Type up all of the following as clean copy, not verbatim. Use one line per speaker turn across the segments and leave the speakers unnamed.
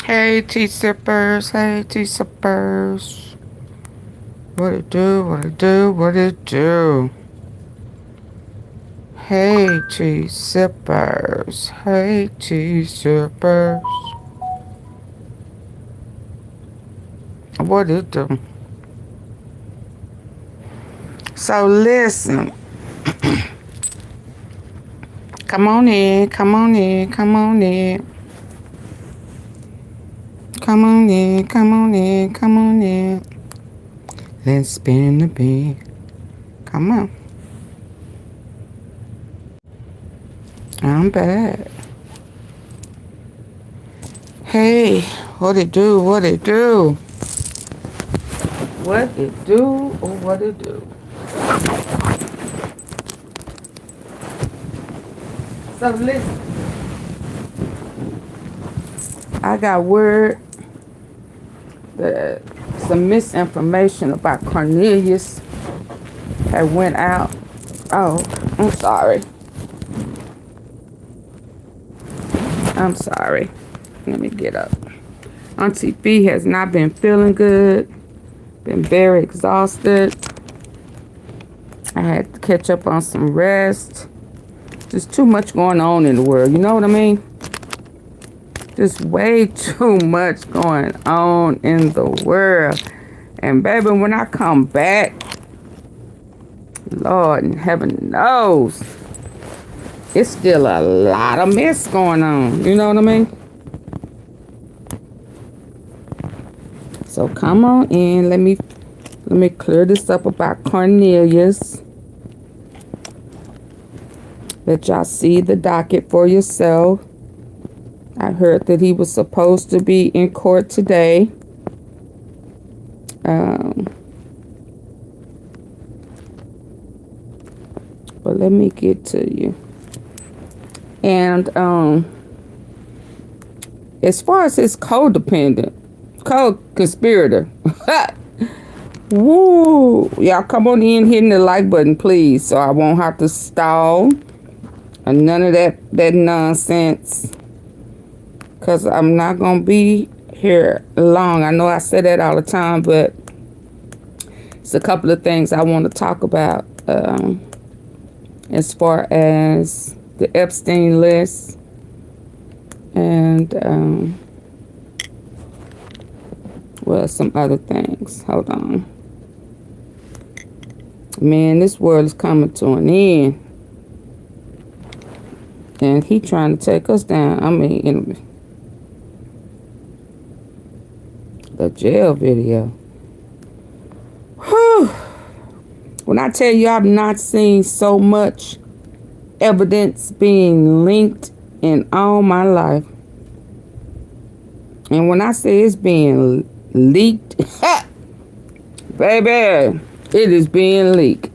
Hey, tea sippers. Hey, tea sippers. What it do? What it do? What it do? Hey, tea sippers. Hey, tea sippers. What it do? So listen. Come on in. Come on in. Come on in. Come on in. Come on in. Come on in. Let's spin the beat. Come on. I'm back. Hey, what it do? What it do? What it do or what it do? So listen. I got word that some misinformation about Cornelius had went out. Oh, I'm sorry. I'm sorry. Let me get up. AunTeaFee has not been feeling good. Been very exhausted. I had to catch up on some rest. Just too much going on in the world. You know what I mean? Just way too much going on in the world. And baby, when I come back, Lord in heaven knows, it's still a lot of mess going on. You know what I mean? So come on in. Let me clear this up about Cornelius. Let y'all see the docket for yourself. I heard that he was supposed to be in court today. But let me get to you. And as far as his co-conspirator, woo, y'all come on in, hitting the like button, please, so I won't have to stall and none of that nonsense. Because I'm not going to be here long. I know I say that all the time, but it's a couple of things I want to talk about as far as the Epstein list and, well, some other things. Hold on. Man, this world is coming to an end. And he trying to take us down. I mean, in the jail video. Whew. When I tell you I've not seen so much evidence being linked in all my life. And when I say it's being leaked, baby, it is being leaked.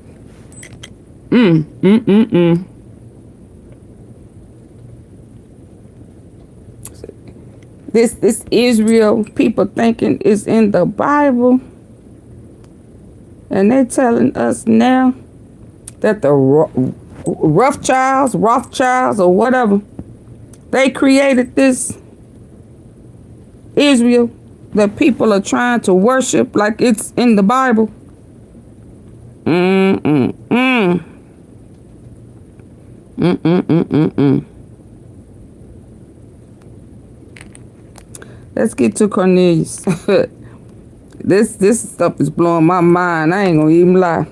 This Israel people thinking is in the Bible. And they're telling us now that the Rothschilds, or whatever, they created this Israel that people are trying to worship like it's in the Bible. Let's get to Cornelius. This stuff is blowing my mind. I ain't gonna even lie.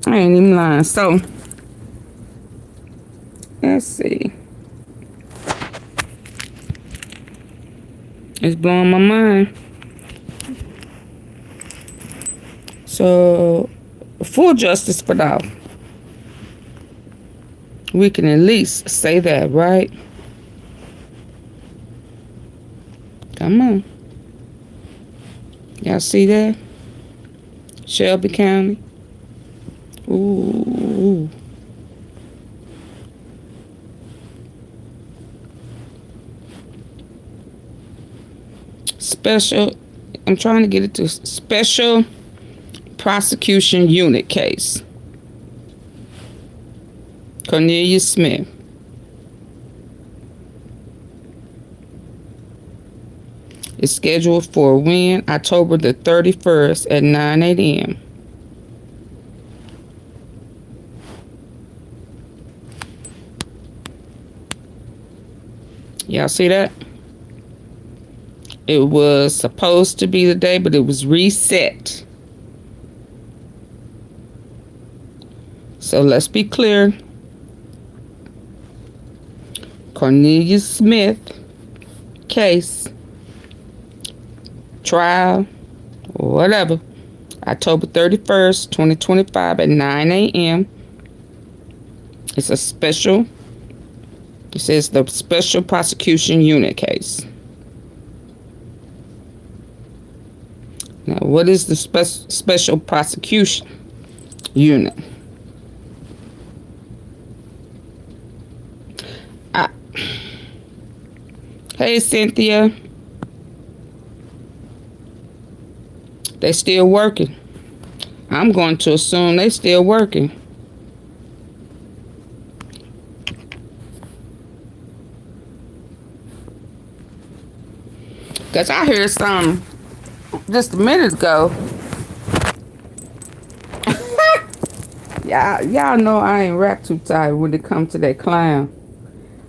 I ain't even lying. So, let's see. It's blowing my mind. So, full justice for Dolph. We can at least say that, right? Come on. Y'all see that? Shelby County. Ooh. I'm trying to get it to Special Prosecution Unit case. Cornelius Smith. It's scheduled for when? October the 31st at 9 a.m. Y'all see that? It was supposed to be the day, but it was reset. So let's be clear. Cornelius Smith case, trial, whatever, October 31st, 2025 at 9 a.m. It's a special, it says the Special Prosecution Unit case. Now, what is the Special Prosecution Unit? Hey, Cynthia. They still working. I'm going to assume they still working. Because I heard some just a minute ago. Y'all know I ain't rap too tight when it comes to that clown.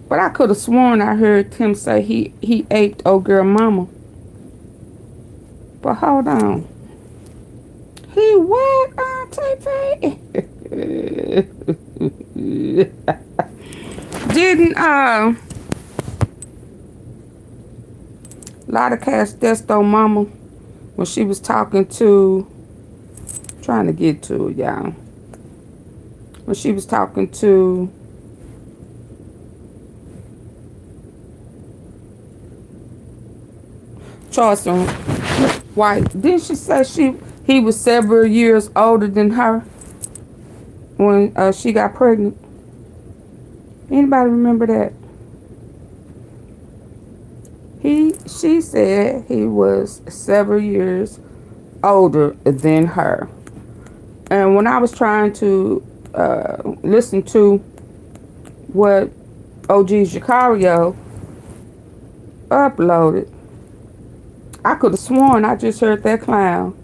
But I could have sworn I heard him say he aped old girl mama. But hold on. He what, AunTeaFee? Didn't Lotta Cash Desto mama when she was talking to, trying to get to it, y'all. When she was talking to Charleston White, didn't she say he was several years older than her when she got pregnant? Anybody remember that? She said he was several years older than her. And when I was trying to listen to what OG Sicario uploaded, I could have sworn I just heard that clown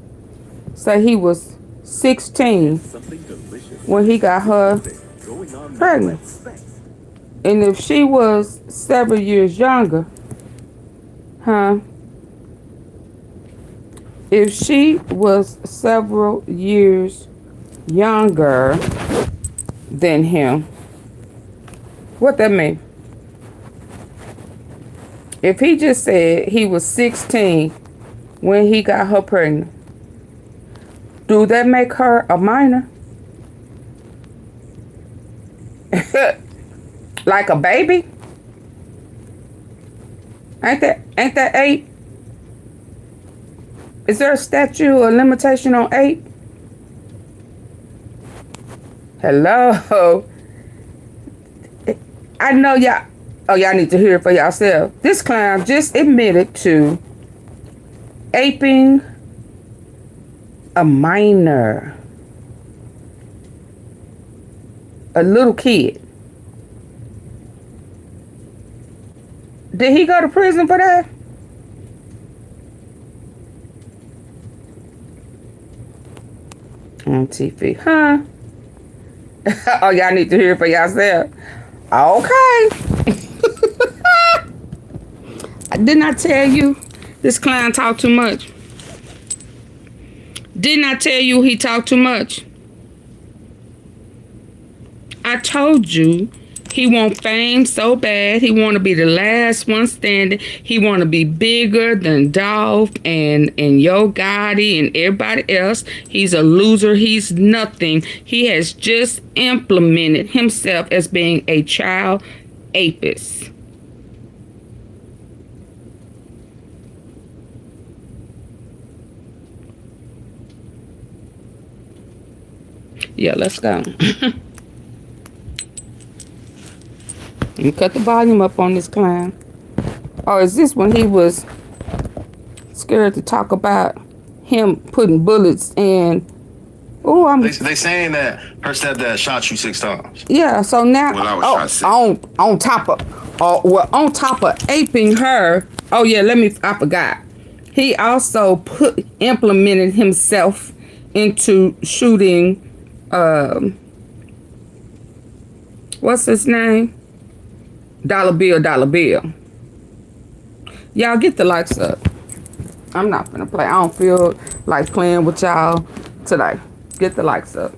say he was 16 when he got her pregnant. And if she was several years younger, if she was several years younger than him, what that mean? If he just said he was 16 when he got her pregnant, do that make her a minor? Like a baby? Ain't that 8? Is there a statute or limitation on 8? Hello? I know y'all. Oh, y'all need to hear it for yourself. This clown just admitted to aping a minor. A little kid. Did he go to prison for that? AunTeaFee, huh? Oh, y'all need to hear it for yourself. Okay. Didn't I tell you this clown talk too much? Didn't I tell you he talked too much? I told you he want fame so bad. He want to be the last one standing. He want to be bigger than Dolph and Yo Gotti and everybody else. He's a loser. He's nothing. He has just implemented himself as being a child apist. Yeah, let's go. Let me cut the volume up on this clown. Oh, is this when he was scared to talk about him putting bullets in? Oh,
They saying that her stepdad shot you 6 times.
Yeah, so now on top of aping her. Oh yeah, I forgot. He also implemented himself into shooting. What's his name? Dollar Bill. Y'all get the likes up. I'm not gonna play. I don't feel like playing with y'all today. Get the likes up.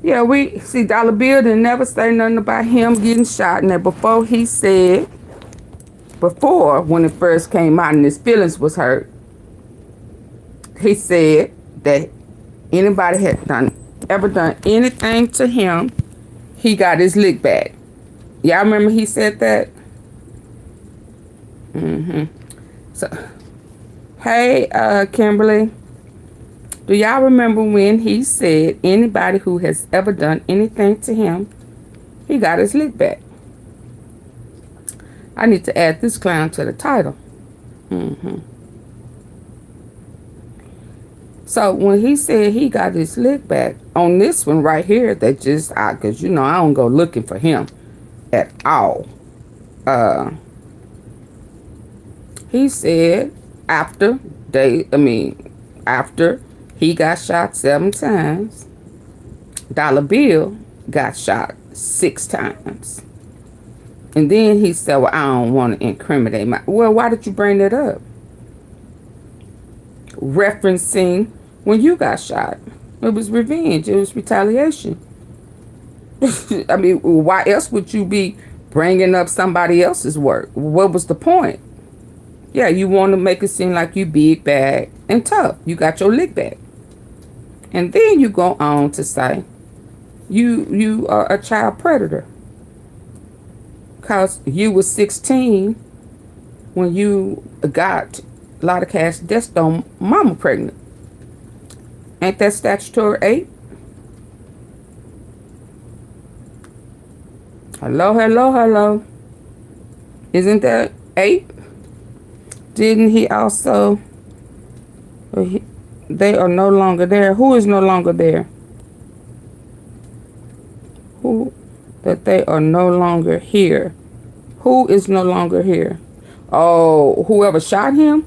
Yeah, we see Dollar Bill didn't never say nothing about him getting shot. And before he said, when it first came out and his feelings was hurt, he said that anybody had ever done anything to him, he got his lick back. Y'all remember he said that? So, hey, Kimberly, do y'all remember when he said anybody who has ever done anything to him, he got his lick back? I need to add this clown to the title. So when he said he got his lick back on this one right here, that just, because you know I don't go looking for him at all. He said after he got shot 7 times, Dollar Bill got shot 6 times. And then he said, well, I don't want to incriminate well, why did you bring that up? Referencing when you got shot. It was revenge. It was retaliation. I mean, why else would you be bringing up somebody else's work? What was the point? Yeah, you want to make it seem like you big, bad, and tough. You got your lick back. And then you go on to say you are a child predator. Because you was 16 when you got a lot of cash death stone mama pregnant. Ain't that statutory 8? Hello. Isn't that 8? Didn't he also... they are no longer there. Who is no longer there? Who? That they are no longer here. Who is no longer here? Oh, whoever shot him?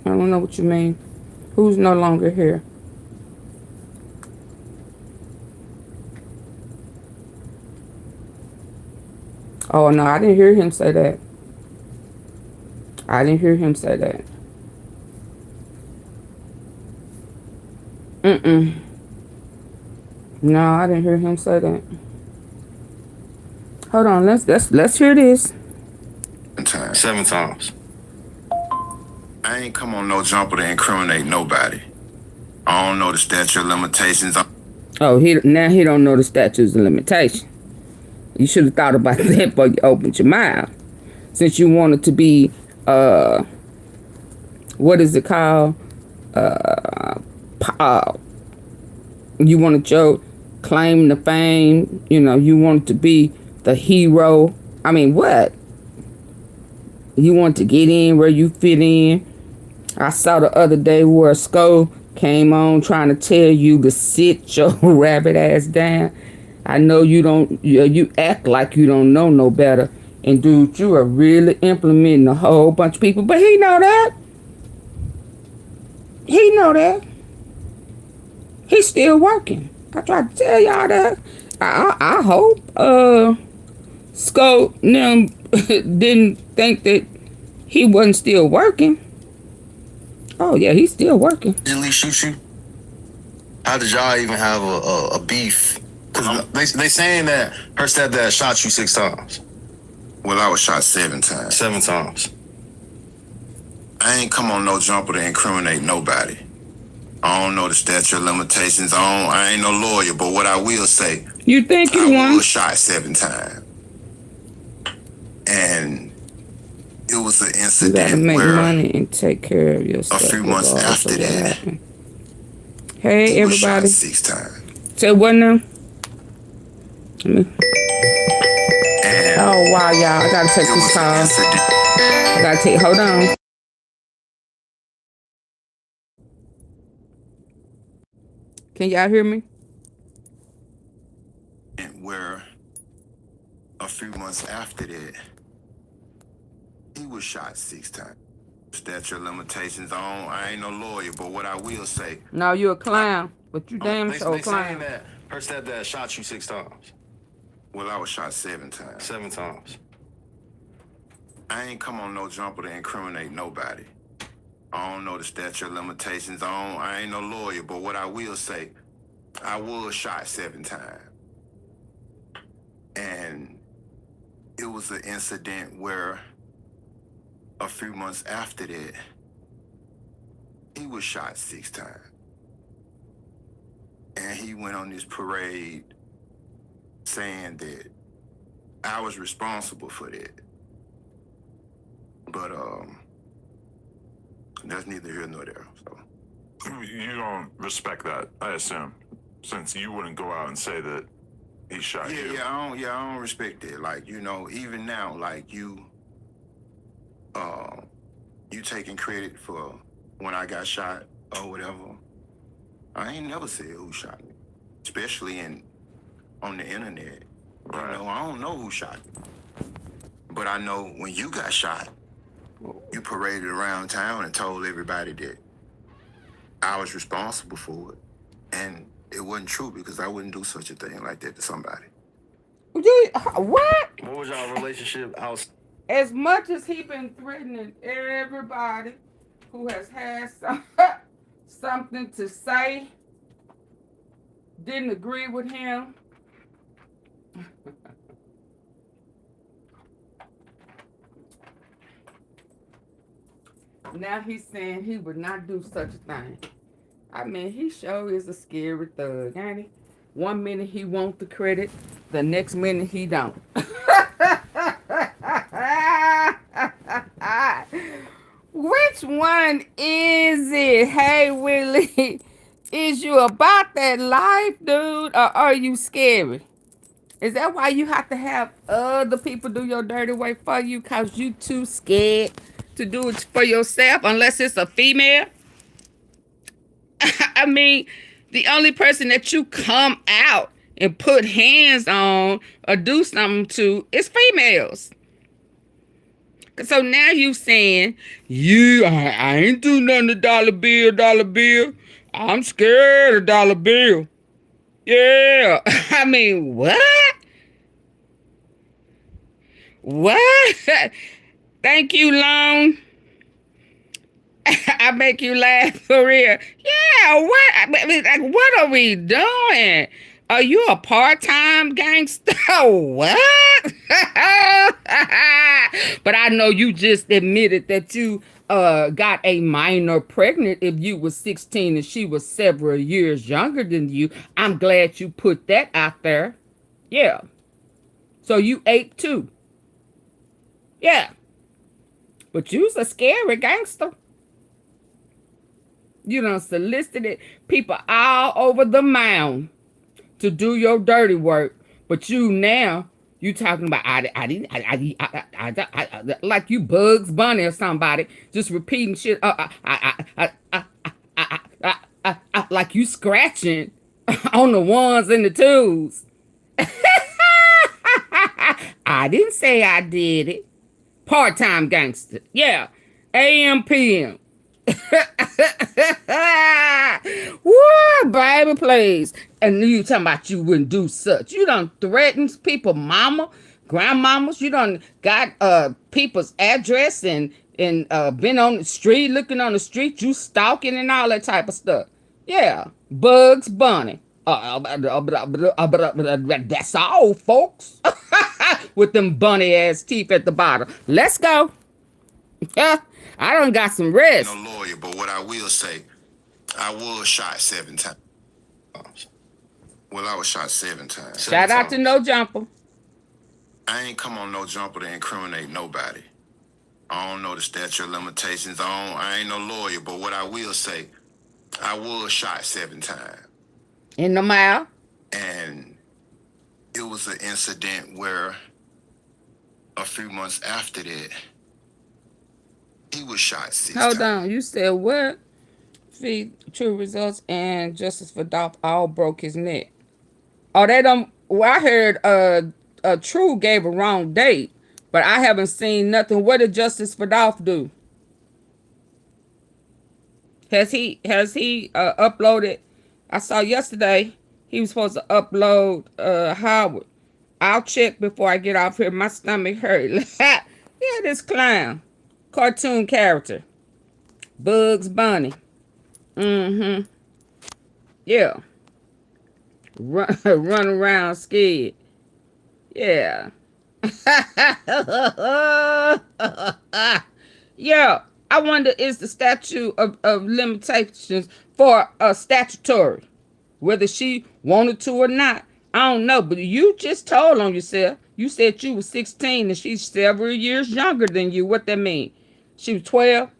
I don't know what you mean. Who's no longer here? Oh, no, I didn't hear him say that. No, I didn't hear him say that. Hold on, let's hear this.
7 times.
I ain't come on no jumper to incriminate nobody. I don't know the statute of limitations.
Oh, now he don't know the statutes of limitation. You should have thought about that before you opened your mouth. Since you wanted to be, what is it called? You wanted your claim to fame. You know, you wanted to be the hero. I mean, what? You want to get in where you fit in. I saw the other day where a skull came on trying to tell you to sit your rabbit ass down. I know you don't, you act like you don't know no better. And dude, you are really implementing a whole bunch of people. But he know that. He's still working. I tried to tell y'all that. I hope Scope them didn't think that he wasn't still working. Oh yeah, he's still working.
Did Lee shoot you? How did y'all even have a beef? Because they saying that her stepdad shot you 6 times.
Well, I was shot 7 times.
7 times.
I ain't come on no jumper to incriminate nobody. I don't know the statute of limitations. I ain't no lawyer, but what I will say,
you think you
I
won?
was shot 7 times. And it was an
You gotta
incident
make
where
money and take care of yourself.
a few months
regardless
after
of what
that,
happened. Hey
he was shot
everybody.
6 times.
Say what now?
And
Oh wow, y'all! I gotta take
it
this
was an
call.
incident
Hold on. Can y'all hear me?
where a few months after that, he was shot 6 times. Statute of limitations on. I ain't no lawyer, but what I will say.
No, you a clown, but you damn
They
sure a
saying
clown.
that her stepdad shot you 6 times.
Well, I was shot 7 times.
7 times.
I ain't come on no jumper to incriminate nobody. I don't know the statute of limitations on. I ain't no lawyer, but what I will say, I was shot 7 times. And it was an incident where a few months after that, he was shot 6 times. And he went on this parade saying that I was responsible for that. But that's neither here nor there. So
You don't respect that, I assume, since you wouldn't go out and say that he shot you.
I don't respect it. Like, you know, even now, like you taking credit for when I got shot or whatever. I ain't never said who shot me, especially on the internet.
Right.
You know, I don't know who shot me, but I know when you got shot, you paraded around town and told everybody that I was responsible for it, and it wasn't true because I wouldn't do such a thing like that to somebody.
What?
What was y'all relationship out?
As much as he been threatening everybody who has had something to say, didn't agree with him. Now he's saying he would not do such a thing. I mean, he sure is a scary thug, ain't he? One minute he wants the credit, the next minute he don't. Which one is it? Hey, Willie, is you about that life, dude, or are you scary? Is that why you have to have other people do your dirty work for you? Because you too scared to do it for yourself, unless it's a female? I mean, the only person that you come out and put hands on or do something to is females. So now you saying, I ain't do nothing to dollar bill. I'm scared of dollar bill. Yeah. I mean, what? What? Thank you, Long. I make you laugh for real. Yeah, what? I mean, like, what are we doing? Are you a part-time gangster? What? But I know you just admitted that you got a minor pregnant if you was 16 and she was several years younger than you. I'm glad you put that out there. Yeah. So you 8 too. Yeah. But you's a scary gangster. You done solicited people all over the mound to do your dirty work, but you now you talking about like you Bugs Bunny or somebody just repeating shit like you scratching on the ones and the twos. I didn't say I did it. Part-time gangster, yeah. AM PM. Woo, baby, please. And you talking about you wouldn't do such. You done threatened people, mama, grandmamas. You done got people's address and been on the street, looking on the street, you stalking and all that type of stuff. Yeah, Bugs Bunny. That's all, folks. With them bunny ass teeth at the bottom. Let's go. I done got some rest.
No lawyer, but what I will say, I was shot 7 times. Well, I was shot 7 times.
Shout out to No Jumper.
I ain't come on no jumper to incriminate nobody. I don't know the statute of limitations. I ain't no lawyer, but what I will say, I was shot 7 times.
In the mouth.
And it was an incident where a few months after that, he was shot 6 times.
Hold on. You said what? Feed true results and justice for Dolph all broke his neck. Oh, they don't. Well, I heard True gave a wrong date, but I haven't seen nothing. What did Justice for Dolph do? Has he uploaded? I saw yesterday he was supposed to upload Howard. I'll check before I get off here. My stomach hurt. Yeah, this clown. Cartoon character. Bugs Bunny. Mm-hmm. Yeah. Run around scared. Yeah. Yeah. I wonder, is the statute of limitations for a statutory? Whether she wanted to or not, I don't know. But you just told on yourself. You said you was 16 and she's several years younger than you. What that mean? She was 12?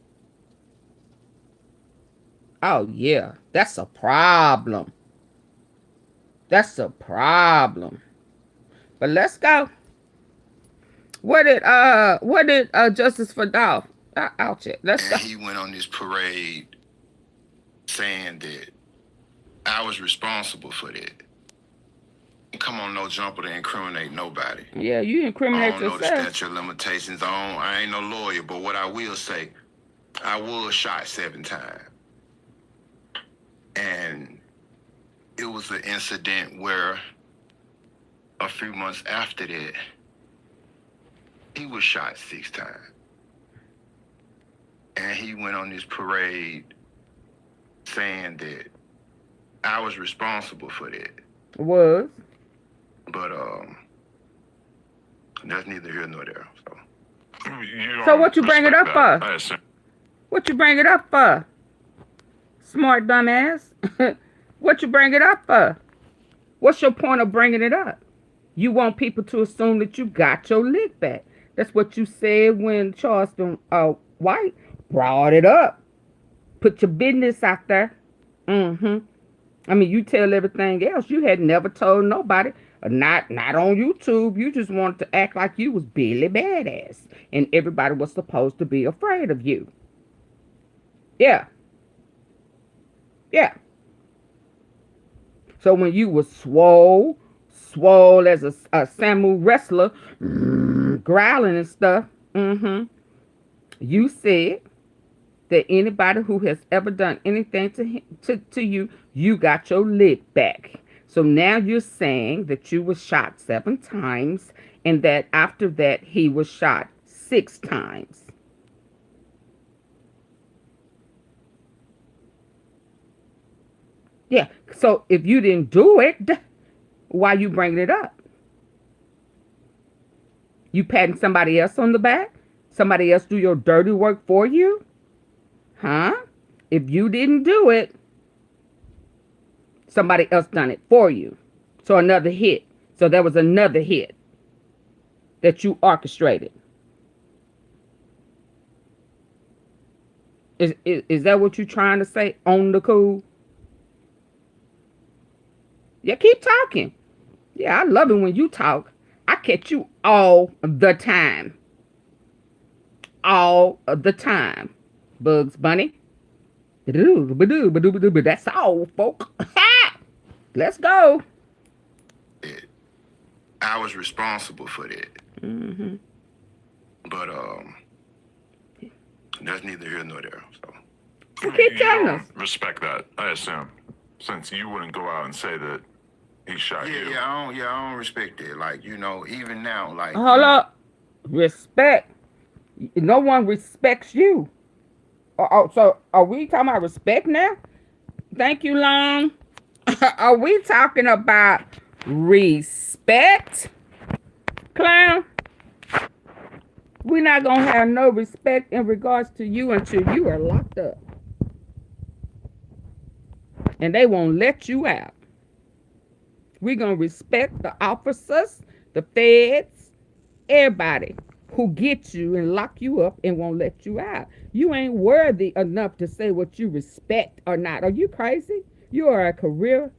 Oh, yeah. That's a problem. That's a problem. But let's go. What did Justice for Dolph? I'll check. Let's go.
And he went on this parade saying that I was responsible for that. Come on, no jumper to incriminate nobody.
Yeah, you
I
incriminate
don't know the
yourself.
statute of limitations. I ain't no lawyer, but what I will say, I was shot 7 times. And it was an incident where a few months after that, he was shot 6 times. And he went on this parade saying that I was responsible for that.
Was.
But that's neither here nor there.
So what you bring it up for?
I assume.
What you bring it up for? Smart dumbass. What you bring it up for? What's your point of bringing it up? You want people to assume that you got your lick back. That's what you said when Charleston White brought it up. Put your business out there. Mm-hmm. I mean, you tell everything else. You had never told nobody. Not on YouTube. You just wanted to act like you was Billy Badass. And everybody was supposed to be afraid of you. Yeah. Yeah. So when you was swole as a Samu wrestler, growling and stuff, you said that anybody who has ever done anything to you, you got your lick back. So now you're saying that you was shot 7 times and that after that he was shot 6 times. Yeah, so if you didn't do it, why you bringing it up? You patting somebody else on the back? Somebody else do your dirty work for you? Huh? If you didn't do it, somebody else done it for you. So another hit. So there was another hit that you orchestrated. Is that what you're trying to say on the cool? Yeah, keep talking. Yeah, I love it when you talk. I catch you all the time. All the time. Bugs Bunny. That's all, folk. Let's go.
I was responsible for that.
Mm-hmm.
But that's neither here nor there. So
Keep telling us.
Respect that, I assume, since you wouldn't go out and say that he shot you.
I don't respect it. Like, even now, like.
Hold up. Respect. No one respects you. So are we talking about respect now? Thank you, Long. Are we talking about respect, clown? We're not going to have no respect in regards to you until you are locked up. And they won't let you out. We're going to respect the officers, the feds, everybody who get you and lock you up and won't let you out. You ain't worthy enough to say what you respect or not. Are you crazy? You are a career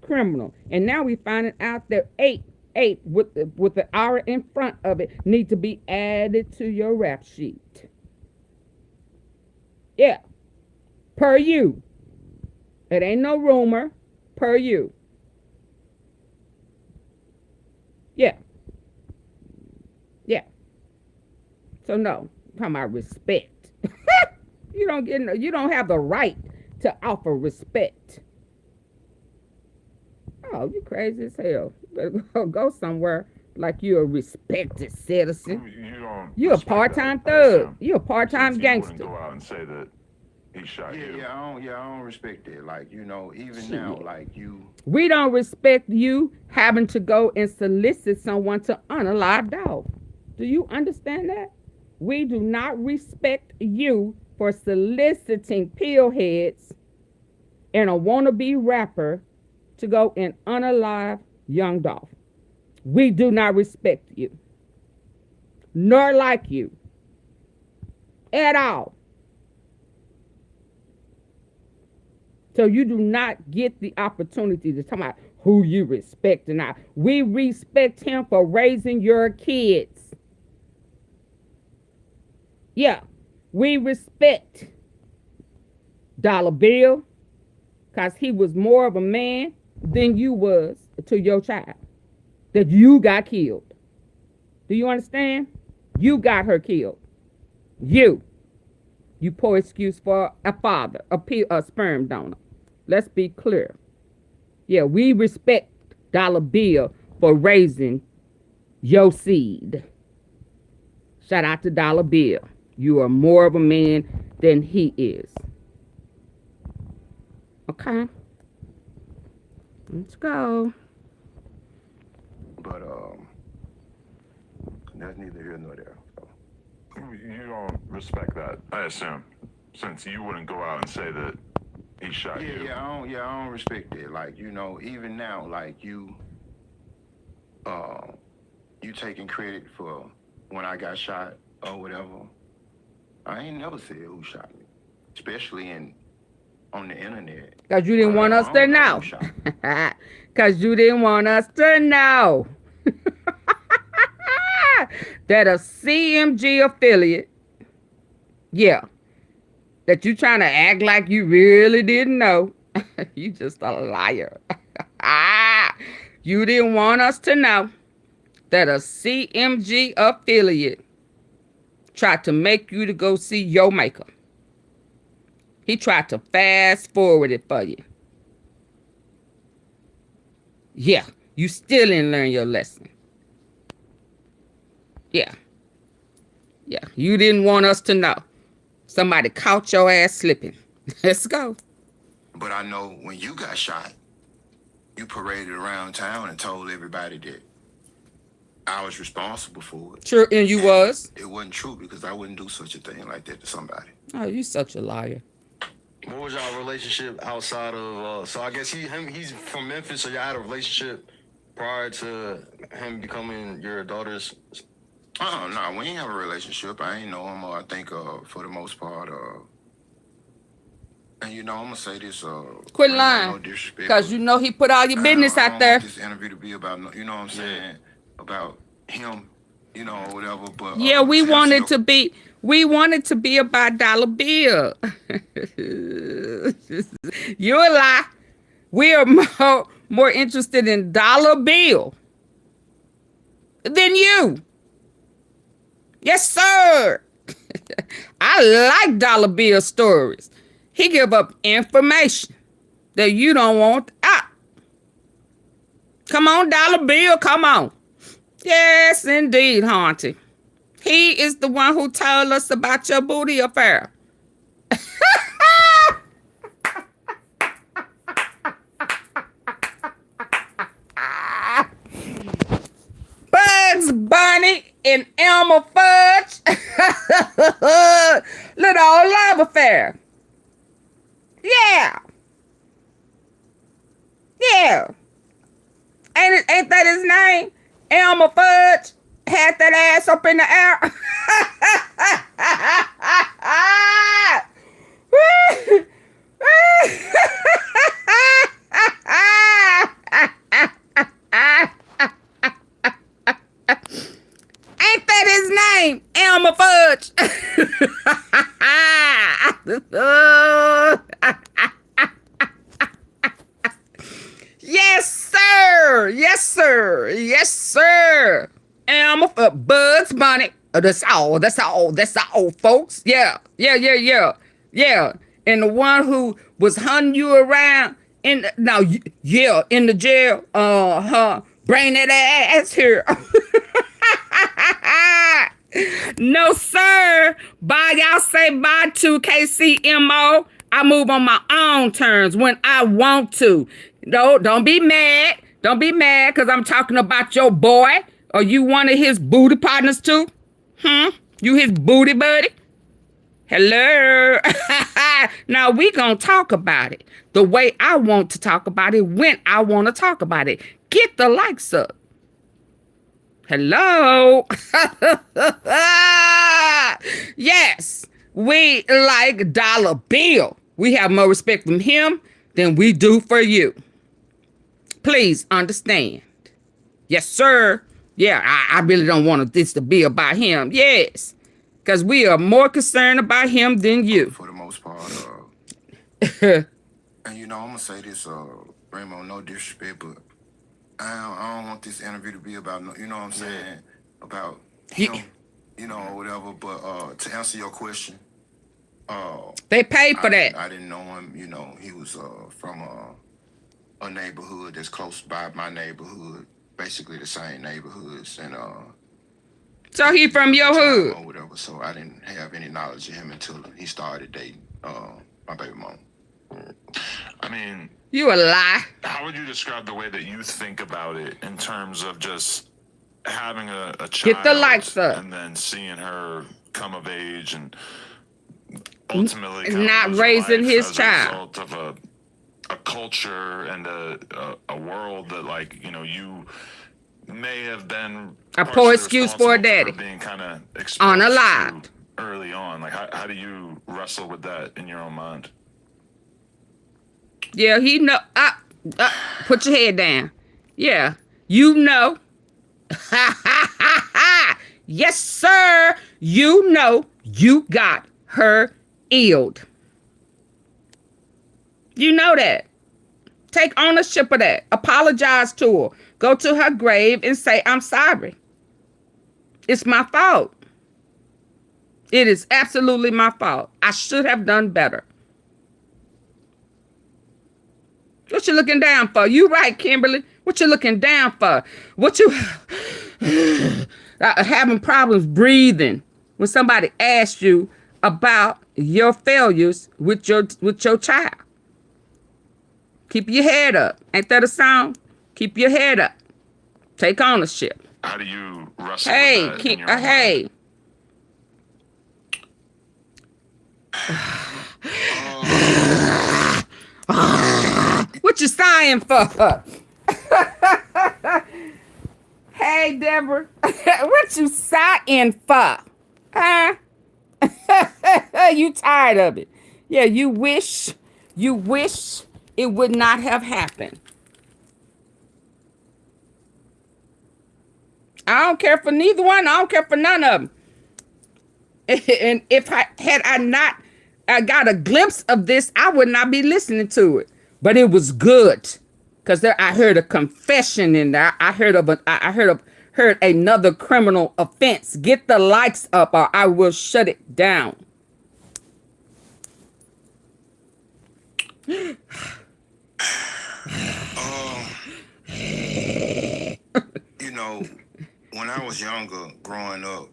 criminal. And now we finding out that 8 with the hour in front of it need to be added to your rap sheet. Yeah. Per you. It ain't no rumor. Per you. Yeah. So no, I'm talking about respect. You don't have the right to offer respect. Oh, you crazy as hell. You better go somewhere like you're a respected citizen.
You don't.
You're a
respect
part-time
that, I
thug.
assume,
You're a part-time
since you wouldn't
gangster.
go out and say that he shot you.
Yeah, I don't respect it. Like, you know, even now, like you.
We don't respect you having to go and solicit someone to unalive Dolph. Do you understand that? We do not respect you for soliciting pillheads and a wannabe rapper to go and unalive young Dolph. We do not respect you, nor like you at all. So you do not get the opportunity to talk about who you respect or not. We respect him for raising your kids. Yeah, we respect Dollar Bill because he was more of a man than you was to your child that you got killed. Do you understand? You got her killed. You poor excuse for a father, a sperm donor. Let's be clear. Yeah, we respect Dollar Bill for raising your seed. Shout out to Dollar Bill. You are more of a man than he is. Okay. Let's go.
But that's neither here nor there. So.
You don't respect that, I assume, since you wouldn't go out and say that he shot you.
I don't respect it. Like, you know, even now, like you taking credit for when I got shot or whatever. I ain't never said who shot me, especially on the internet.
Because you didn't want us to know. Because you didn't want us to know that a CMG affiliate, yeah, that you trying to act like you really didn't know. You just a liar. You didn't want us to know that a CMG affiliate tried to make you to go see your maker. He tried to fast forward it for you. Yeah, you still didn't learn your lesson. Yeah, you didn't want us to know. Somebody caught your ass slipping. Let's go.
But I know when you got shot, you paraded around town and told everybody that I was responsible for it.
True, and you was.
It wasn't true because I wouldn't do such a thing like that to somebody.
Oh, you such a liar.
What was y'all relationship outside of? So I guess he's from Memphis. So y'all had a relationship prior to him becoming your daughter's.
No, we ain't have a relationship. I ain't know him. I think for the most part, and you know, I'm gonna say this.
Quit
no
lying,
disrespect,
because you know he put all your business
I
out
don't
there.
want this interview to be about, you know what I'm saying, about him, you know, or whatever. But
Yeah, we wanted to be about Dollar Bill. You a lie. We are more interested in Dollar Bill than you. Yes, sir. I like Dollar Bill stories. He give up information that you don't want out. Come on, Dollar Bill, come on. Yes, indeed, Haunty. He is the one who told us about your booty affair. Bugs Bunny and Elmer Fudge. Little old love affair. Yeah. Ain't that his name? Elmer Fudge had that ass up in the air. Ain't that his name? Elmer Fudge. Yes, sir. Yes, sir. Yes, sir. Elmer Bugs Bunny. That's all, folks. Yeah. And the one who was hunting you around in the jail. Bring that ass here. No, sir. Bye. Y'all say bye to KCMO. I move on my own terms when I want to. No, don't be mad. Don't be mad because I'm talking about your boy. Are you one of his booty partners too? You his booty buddy? Hello. Now we gonna talk about it the way I want to talk about it when I want to talk about it. Get the likes up. Hello. Yes, we like Dollar Bill. We have more respect from him than we do for you. Please understand. Yes, sir. Yeah, I really don't want this to be about him. Yes, because we are more concerned about him than you.
For the most part. And you know, I'm going to say this, Ramo, no disrespect, but I don't want this interview to be about, you know what I'm saying, about him, you know, or whatever. But to answer your question,
they paid for that.
I didn't know him. You know, he was from a neighborhood that's close by my neighborhood, basically the same neighborhoods, and
so he from your hood
or whatever. So I didn't have any knowledge of him until he started dating my baby mom.
I mean,
you a lie.
How would you describe the way that you think about it in terms of just having a child,
get the likes up,
and then seeing her come of age and ultimately
not raising his
as
child,
a result of a culture and a world that, like, you know, you may have been
a poor excuse for a daddy
for being kind of
unalived
early on. Like, how do you wrestle with that in your own mind?
Yeah, he know. Put your head down. Yeah, you know. Yes, sir. You know you got her illed. You know that. Take ownership of that. Apologize to her. Go to her grave and say, I'm sorry. It's my fault. It is absolutely my fault. I should have done better. What you looking down for? You right, Kimberly. What you looking down for? What you having problems breathing when somebody asks you about your failures with your child? Keep your head up. Ain't that a song? Keep your head up. Take ownership.
How do you wrestle with that in your own mind?
What you sighing for? Hey, Deborah. What you sighing for? Huh? You tired of it? Yeah, you wish it would not have happened. I don't care for neither one. I don't care for none of them. And if I not got a glimpse of this, I would not be listening to it. But it was good, because I heard a confession in there. I heard another criminal offense. Get the likes up, or I will shut it down.
You know, when I was younger, growing up,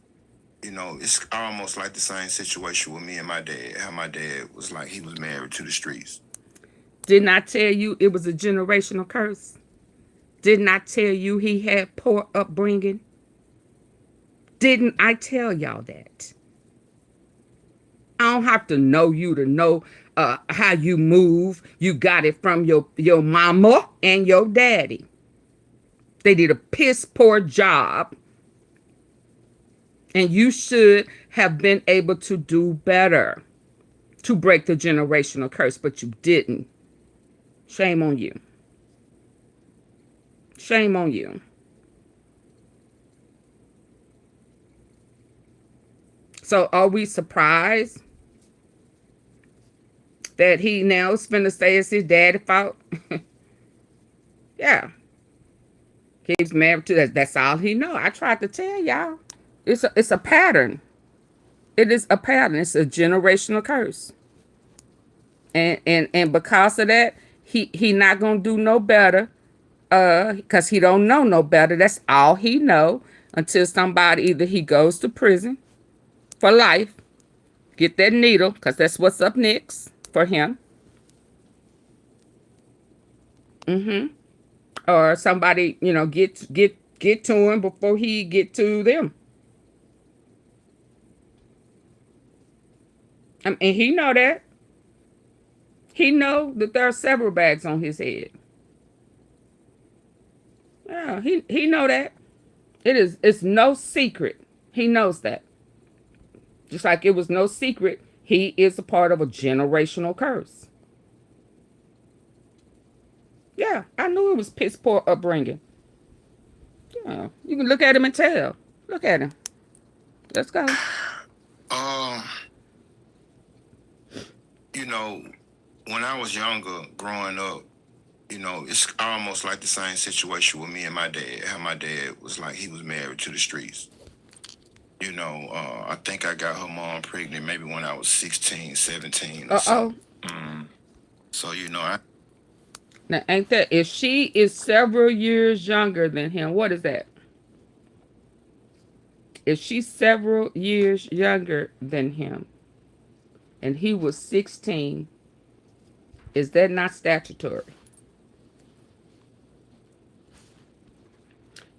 you know, it's almost like the same situation with me and my dad. How my dad was like, he was married to the streets.
Didn't I tell you it was a generational curse? Didn't I tell you he had poor upbringing? Didn't I tell y'all that? I don't have to know you to know how you move. You got it from your mama and your daddy. They did a piss poor job. And you should have been able to do better to break the generational curse, but you didn't. Shame on you. Shame on you. So are we surprised that he now is finna say it's his daddy's fault? Yeah. He's married to that. That's all he know. I tried to tell y'all. It's a pattern. It is a pattern. It's a generational curse. And because of that, he not gonna do no better. Because he don't know no better. That's all he know until somebody, either he goes to prison for life, get that needle, because that's what's up next for him. Or somebody, get to him before he get to them. And he know that. He know that there are several bags on his head. Yeah, he know that. It's no secret. He knows that. Just like it was no secret, he is a part of a generational curse. Yeah, I knew it was piss poor upbringing. Yeah, you can look at him and tell. Look at him. Let's go.
You know, when I was younger, growing up, it's almost like the same situation with me and my dad. How my dad was like, he was married to the streets. I think I got her mom pregnant maybe when I was 16, 17 or something. So,
Now, ain't that, if she is several years younger than him, what is that? If she's several years younger than him and he was 16, is that not statutory?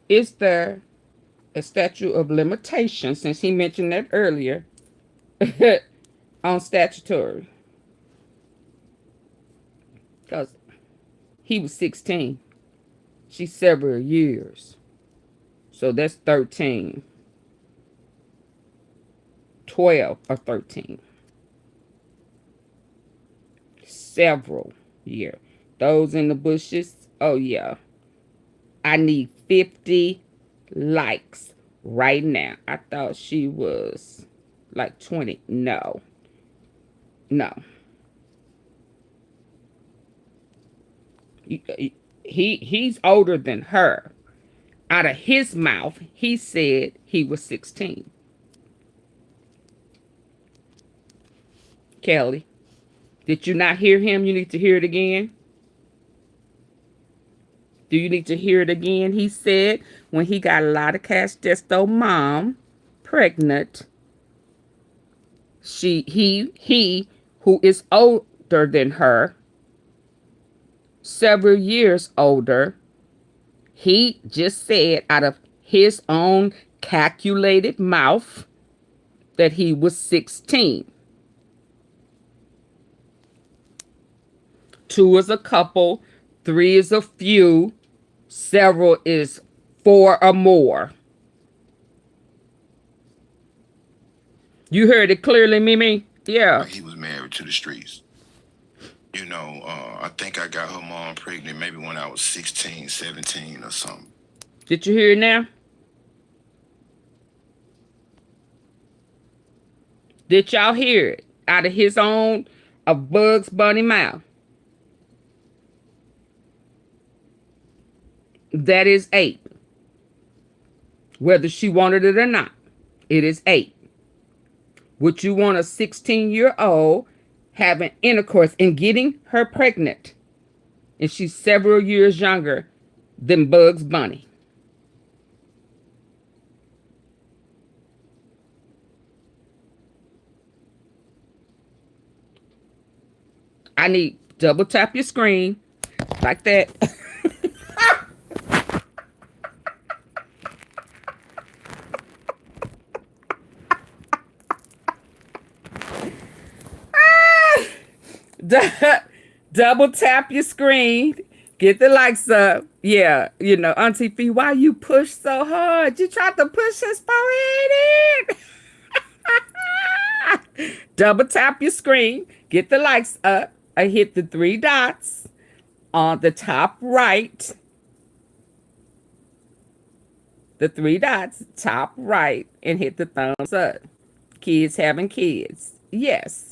Is there a statute of limitation, since he mentioned that earlier, on statutory? Because he was 16. She's several years. So that's 13. 12 or 13. Several years. Those in the bushes, oh yeah. I need 50 likes right now. I thought she was like 20. No. He's older than her. Out of his mouth, he said he was 16. Kelly, did you not hear him? You need to hear it again. Do you need to hear it again? He said when he got a lot of cash, just though mom pregnant, he who is older than her, several years older, he just said out of his own calculated mouth that he was 16. 2 is a couple, 3 is a few, several is 4 or more. You heard it clearly, Mimi? Yeah.
He was married to the streets. I think I got her mom pregnant maybe when I was 16, 17 or something.
Did you hear it now? Did y'all hear it out of his own, a Bugs Bunny mouth? That is 8. Whether she wanted it or not, it is 8. Would you want a 16-year-old having intercourse and getting her pregnant, and she's several years younger than Bugs Bunny? I need double tap your screen like that. Double tap your screen. Get the likes up. Yeah, AunTeaFee, why you push so hard? You tried to push his forehead in. Double tap your screen. Get the likes up. I hit the 3 dots on the top right. The 3 dots, top right, and hit the thumbs up. Kids having kids. Yes.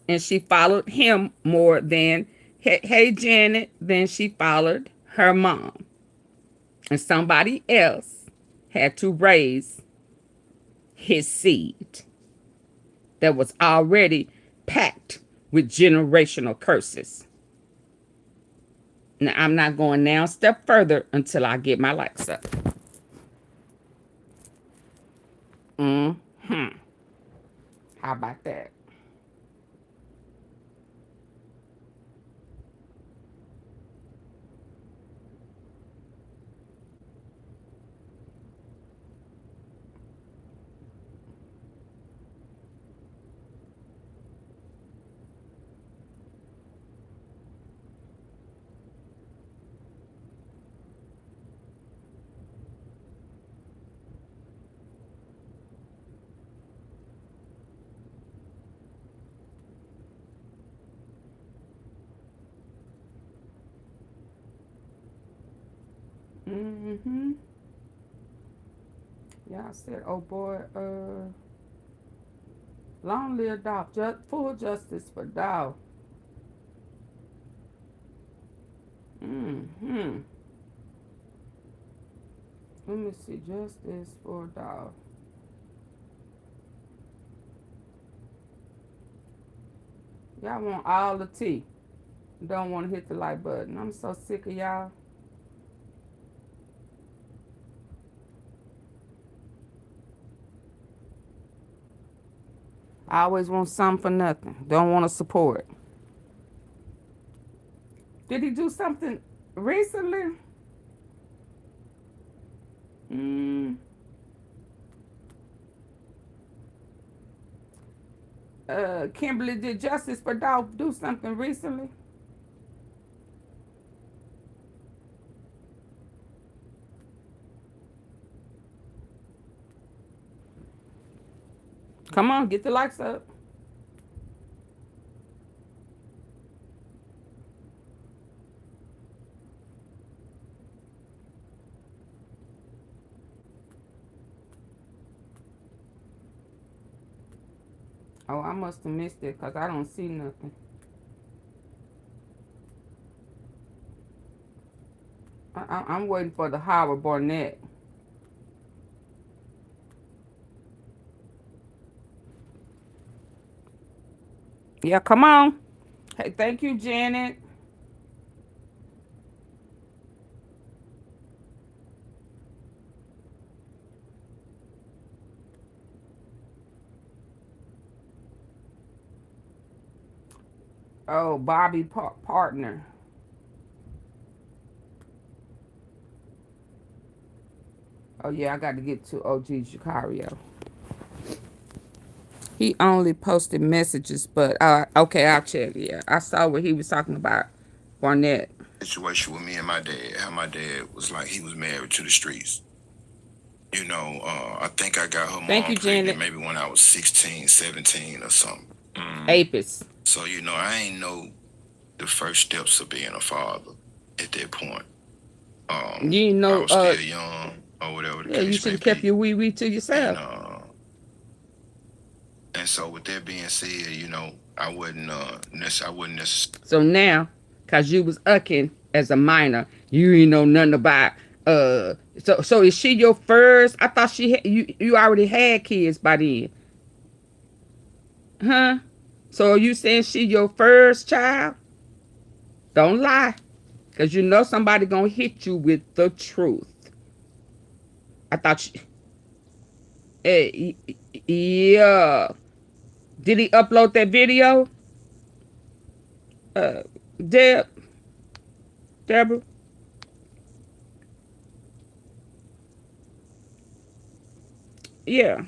And she followed him more than, hey Janet, than she followed her mom. And somebody else had to raise his seed that was already packed with generational curses. Now, I'm not going now a step further until I get my likes up. How about that? Yeah, I said, oh boy, long live Dolph. Full justice for Dolph. Let me see, justice for Dolph. Y'all want all the tea. Don't want to hit the like button. I'm so sick of y'all. I always want something for nothing. Don't want to support. Did he do something recently? Kimberly, did Justice for Dolph do something recently? Come on, get the likes up. Oh, I must have missed it because I don't see nothing. I'm waiting for the Howard Barnett. Yeah, come on. Hey, thank you, Janet. Oh, Bobby partner. Oh, yeah, I got to get to OG Sicario. He only posted messages, but okay, I'll check. Yeah, I saw what he was talking about. Barnett.
Situation with me and my dad, how my dad was like, he was married to the streets. You know, I think I got her mom pregnant maybe when I was 16, 17 or something.
Apis.
So, you know, I ain't know the first steps of being a father at that point.
You know,
I was still young or whatever the case may be.
You should have kept your wee to yourself.
And so with that being said, you know, I wouldn't necessarily.
So now, cause you was ucking as a minor, you ain't know nothing about so is she your first? I thought you already had kids by then. Huh? So are you saying she your first child? Don't lie. Cause you know somebody gonna hit you with the truth. I thought yeah. Did he upload that video? Deborah? Yeah.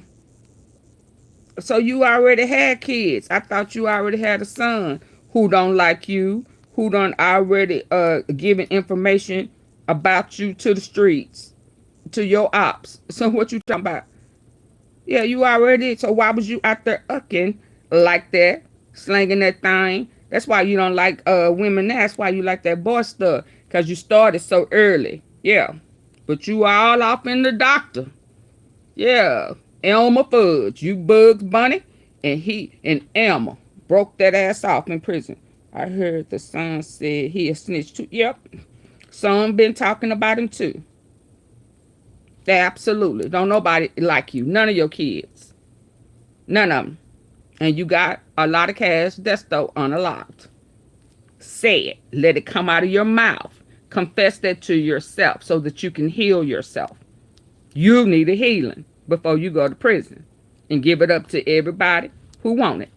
So you already had kids. I thought you already had a son who don't like you, who done already giving information about you to the streets, to your ops. So what you talking about? Yeah, you already. So why was you out there ucking like that, slanging that thing? That's why you don't like women. That's why you like that boy stuff, because you started so early. Yeah. But you all off in the doctor. Yeah. Elmer Fudge, you Bugs Bunny, and Elmer broke that ass off in prison. I heard the son said he a snitch too. Yep. Some been talking about him too. Absolutely. Don't nobody like you. None of your kids. None of them. And you got a lot of cash that's still unlocked. Say it. Let it come out of your mouth. Confess that to yourself so that you can heal yourself. You need a healing before you go to prison. And give it up to everybody who want it.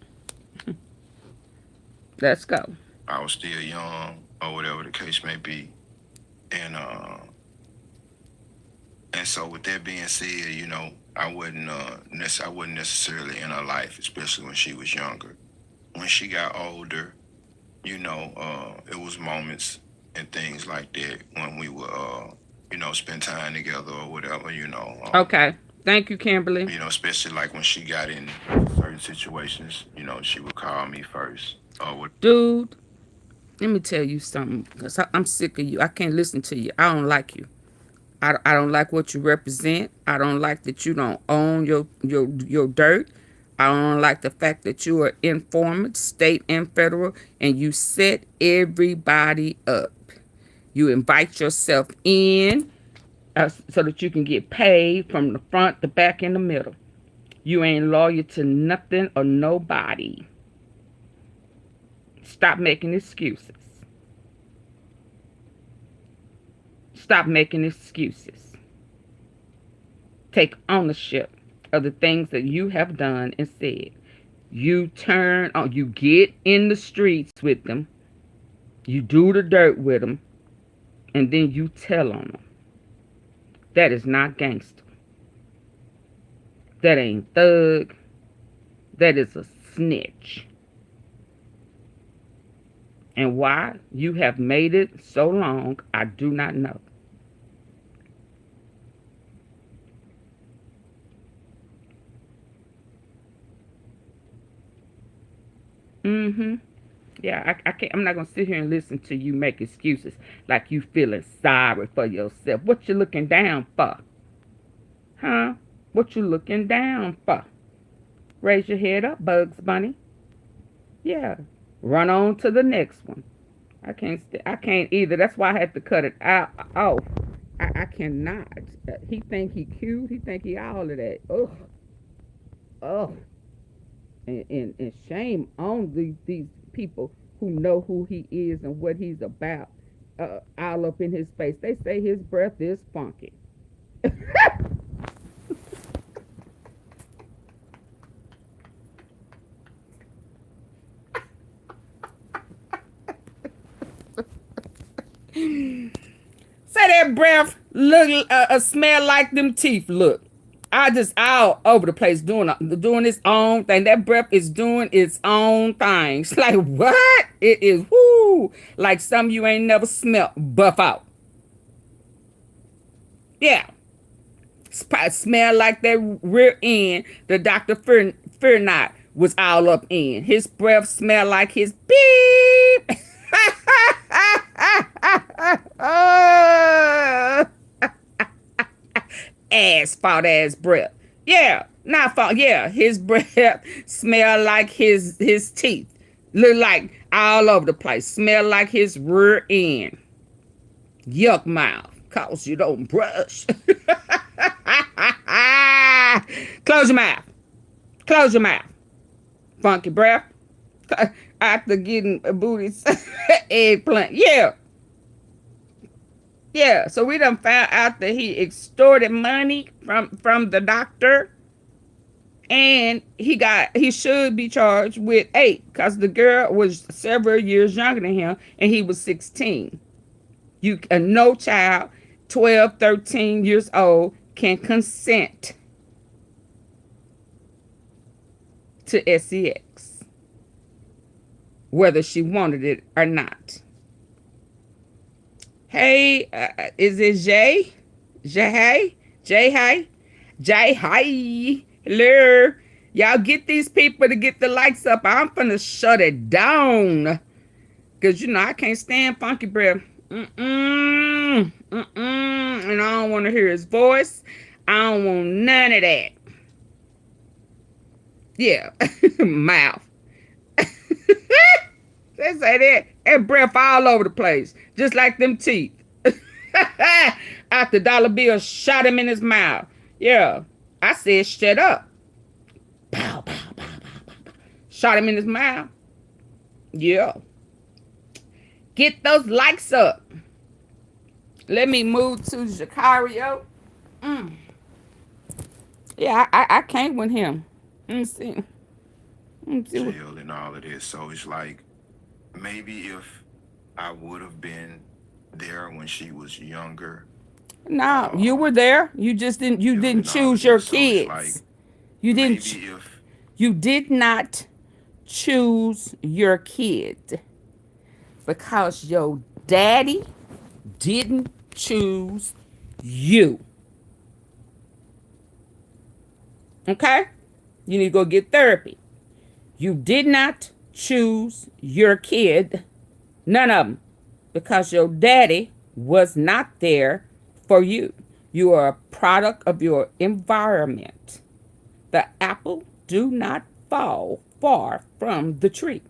Let's go.
I was still young, or whatever the case may be. And so with that being said, you know, I wasn't necessarily in her life, especially when she was younger. When she got older, you know, it was moments and things like that when we would, you know, spend time together or whatever, you know.
Okay. Thank you, Kimberly.
You know, especially like when she got in certain situations, you know, she would call me first.
Dude, let me tell you something, because I'm sick of you. I can't listen to you. I don't like you. I don't like what you represent. I don't like that you don't own your dirt. I don't like the fact that you are informant, state and federal, and you set everybody up. You invite yourself in so that you can get paid from the front, the back, and the middle. You ain't loyal to nothing or nobody. Stop making excuses. Stop making excuses. Take ownership of the things that you have done and said. You turn on, you get in the streets with them. You do the dirt with them. And then you tell on them. That is not gangster. That ain't thug. That is a snitch. And why you have made it so long, I do not know. Yeah, I can't. I'm not gonna sit here and listen to you make excuses like you feeling sorry for yourself. What you looking down for? Huh? What you looking down for? Raise your head up, Bugs Bunny. Yeah. Run on to the next one. I can't either. That's why I had to cut it out. Off. I cannot. He think he cute. He think he all of that. Ugh. Ugh. And shame on these people who know who he is and what he's about. All up in his face. They say his breath is funky. Say that breath look smell like them teeth look. I just all over the place doing its own thing. That breath is doing its own things. Like what? It is whoo like some you ain't never smelt buff out. Yeah. Smell like that rear end the Dr. Fear Not was all up in. His breath smell like his beep. Fault ass breath. Yeah, not fault. Yeah, his breath smell like his teeth. Look like all over the place. Smell like his rear end. Yuck mouth. Cause you don't brush. Close your mouth. Close your mouth. Funky breath. After getting a booty eggplant. Yeah. Yeah, so we done found out that he extorted money from the doctor. And he should be charged with 8 because the girl was several years younger than him and he was 16. No child 12, 13 years old can consent to sex, whether she wanted it or not. Hey, is it Jay? Jay? Hello. Y'all get these people to get the likes up. I'm finna shut it down. Because, I can't stand funky breath. And I don't want to hear his voice. I don't want none of that. Yeah. Mouth. They say that breath all over the place, just like them teeth. after Dollar Bill shot him in his mouth. Yeah. I said, shut up. Pow, pow, pow, pow, pow, pow. Shot him in his mouth. Yeah. Get those likes up. Let me move to Sicario. Yeah, I can't with him. Let me see.
Jail and all of this. So it's like, maybe if I would have been there when she was younger.
No, you were there. You just didn't. You didn't choose your kids.
Like,
you didn't. You did not choose your kid because your daddy didn't choose you. Okay, you need to go get therapy. You did not choose your kid, none of them, because your daddy was not there for you. You are a product of your environment. The apple do not fall far from the tree.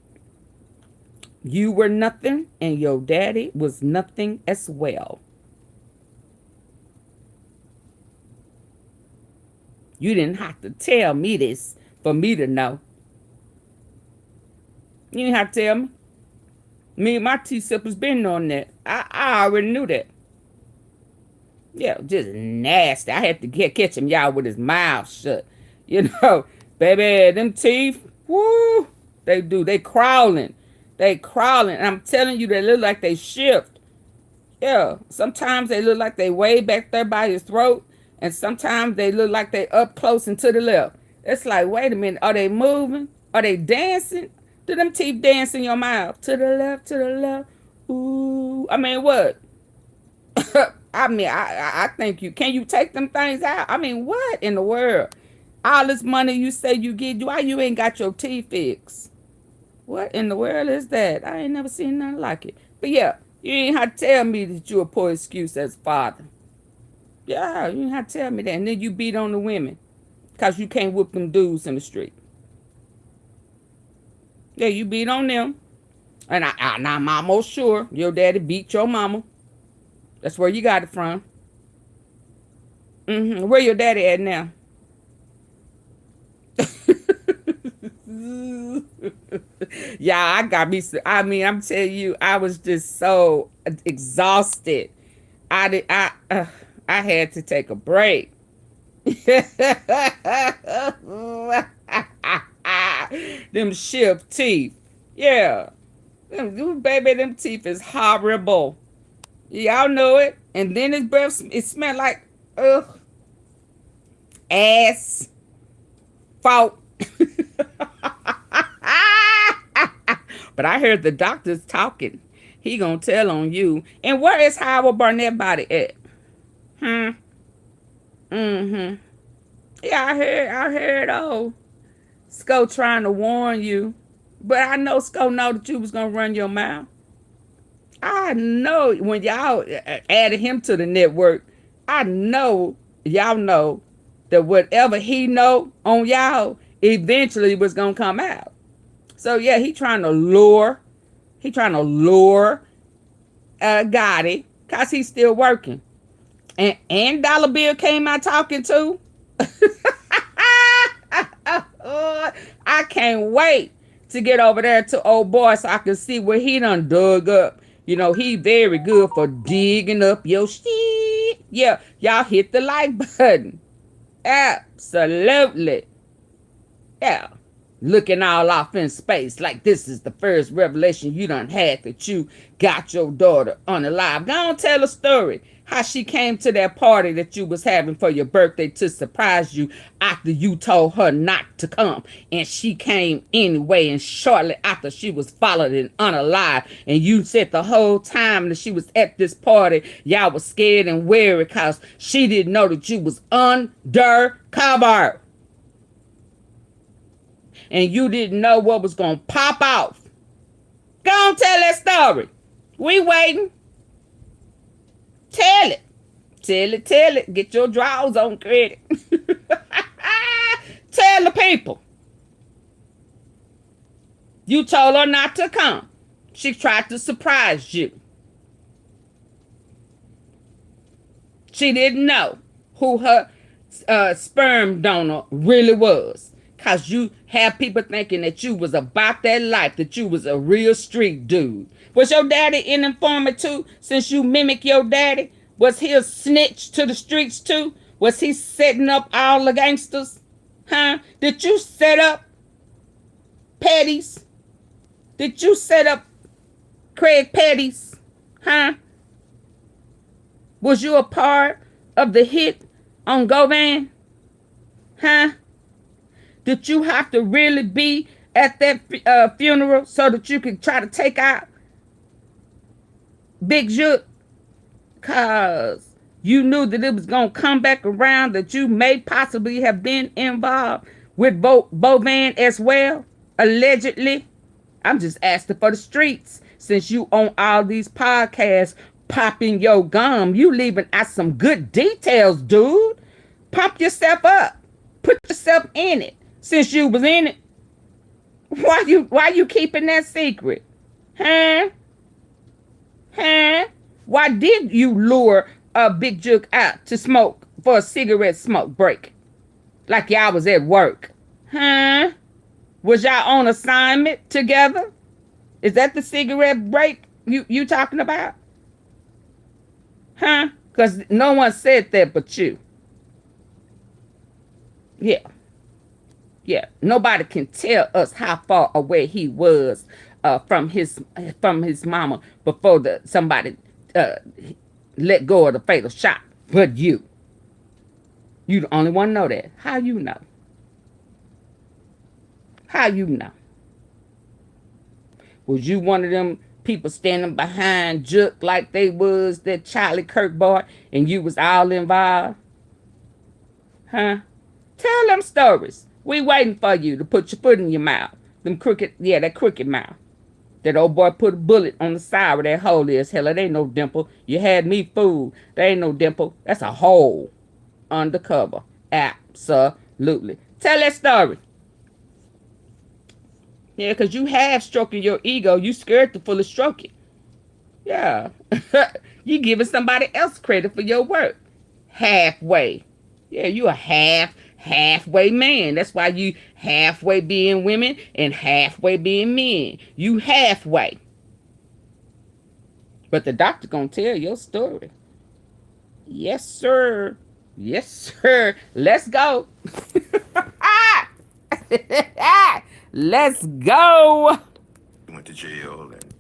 You were nothing, and your daddy was nothing as well. You didn't have to tell me this for me to know. You didn't have to tell me. Me and my T-sippers been on that. I already knew that. Yeah, just nasty. I had to catch him, y'all, with his mouth shut. You know, baby, them teeth, woo, they do. They crawling. They crawling. And I'm telling you, they look like they shift. Yeah, sometimes they look like they way back there by his throat. And sometimes they look like they up close and to the left. It's like, wait a minute. Are they moving? Are they dancing? Do them teeth dance in your mouth? To the left, to the left. Ooh. I mean, what? I think you, can you take them things out? I mean, what in the world? All this money you say you get, why you ain't got your teeth fixed? What in the world is that? I ain't never seen nothing like it. But yeah, you ain't have to tell me that you a poor excuse as a father. Yeah, you ain't have to tell me that. And then you beat on the women because you can't whoop them dudes in the street. Yeah, you beat on them. And I'm almost sure your daddy beat your mama. That's where you got it from. Where your daddy at now? Yeah, I got me. I mean, I'm telling you, I was just so exhausted. I had to take a break. Them shift teeth. Yeah. Baby, them teeth is horrible. Y'all know it. And then his breath, it smelled like, ass. Fault. But I heard the doctors talking. He gonna tell on you. And where is Howard Barnett body at? Yeah, I heard, oh, Sco trying to warn you. But I know Sco know that you was gonna run your mouth. I know when y'all added him to the network, I know y'all know that whatever he know on y'all eventually was gonna come out. So yeah, he trying to lure Gotti, cause he's still working. And Dollar Bill came out talking too. I can't wait to get over there to old boy so I can see what he done dug up. You know, he very good for digging up your shit. Yeah, y'all hit the like button. Absolutely. Yeah. Looking all off in space like this is the first revelation you done had that you got your daughter unalive. Go on, tell a story. How she came to that party that you was having for your birthday to surprise you after you told her not to come. And she came anyway, and shortly after she was followed and unalive. And you said the whole time that she was at this party, y'all was scared and wary because she didn't know that you was undercover. And you didn't know what was going to pop off. Go on, tell that story. We waiting. Tell it. Tell it. Get your drawers on credit. Tell the people. You told her not to come. She tried to surprise you. She didn't know who her sperm donor really was. Because you have people thinking that you was about that life, that you was a real street dude. Was your daddy an informant too, since you mimic your daddy? Was he a snitch to the streets too? Was he setting up all the gangsters? Huh? Did you set up Petty's? Did you set up Craig Petty's? Huh? Was you a part of the hit on Govan? Huh? Did you have to really be at that funeral so that you could try to take out Big Juke? Because you knew that it was going to come back around, that you may possibly have been involved with Bovan as well, allegedly. I'm just asking for the streets. Since you on all these podcasts popping your gum, you leaving out some good details, dude. Pump yourself up. Put yourself in it. Since you was in it, why you keeping that secret? Huh? Huh? Why did you lure Big Juke out to smoke for a cigarette smoke break? Like y'all was at work. Huh? Was y'all on assignment together? Is that the cigarette break you talking about? Huh? Because no one said that but you. Yeah. Yeah. Nobody can tell us how far away he was from his mama before somebody let go of the fatal shot. But you. You the only one know that. How you know? How you know? Was you one of them people standing behind Juke like they was that Charlie Kirk boy and you was all involved? Huh? Tell them stories. We waiting for you to put your foot in your mouth. That crooked mouth. That old boy put a bullet on the side where that hole is. Hell, it ain't no dimple. You had me fooled. There ain't no dimple. That's a hole. Undercover. Absolutely. Tell that story. Yeah, because you have stroking your ego. You scared to fully stroke it. Yeah. You giving somebody else credit for your work. Halfway. Yeah, you a halfway man. That's why you halfway being women and halfway being men. You halfway. But the doctor gonna tell your story. Yes, sir. Yes, sir. Let's go. Let's go.
Went to jail and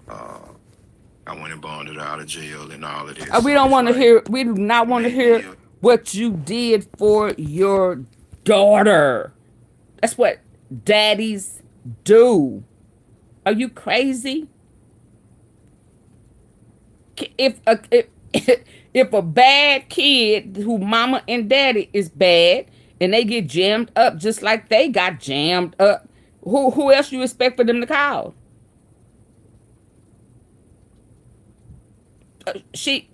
I went and bonded out of jail and all of this.
We don't want to hear. We do not want to hear what you did for your daughter. That's what daddies do. Are you crazy? If a bad kid who mama and daddy is bad and they get jammed up just like they got jammed up, who else you expect for them to call? She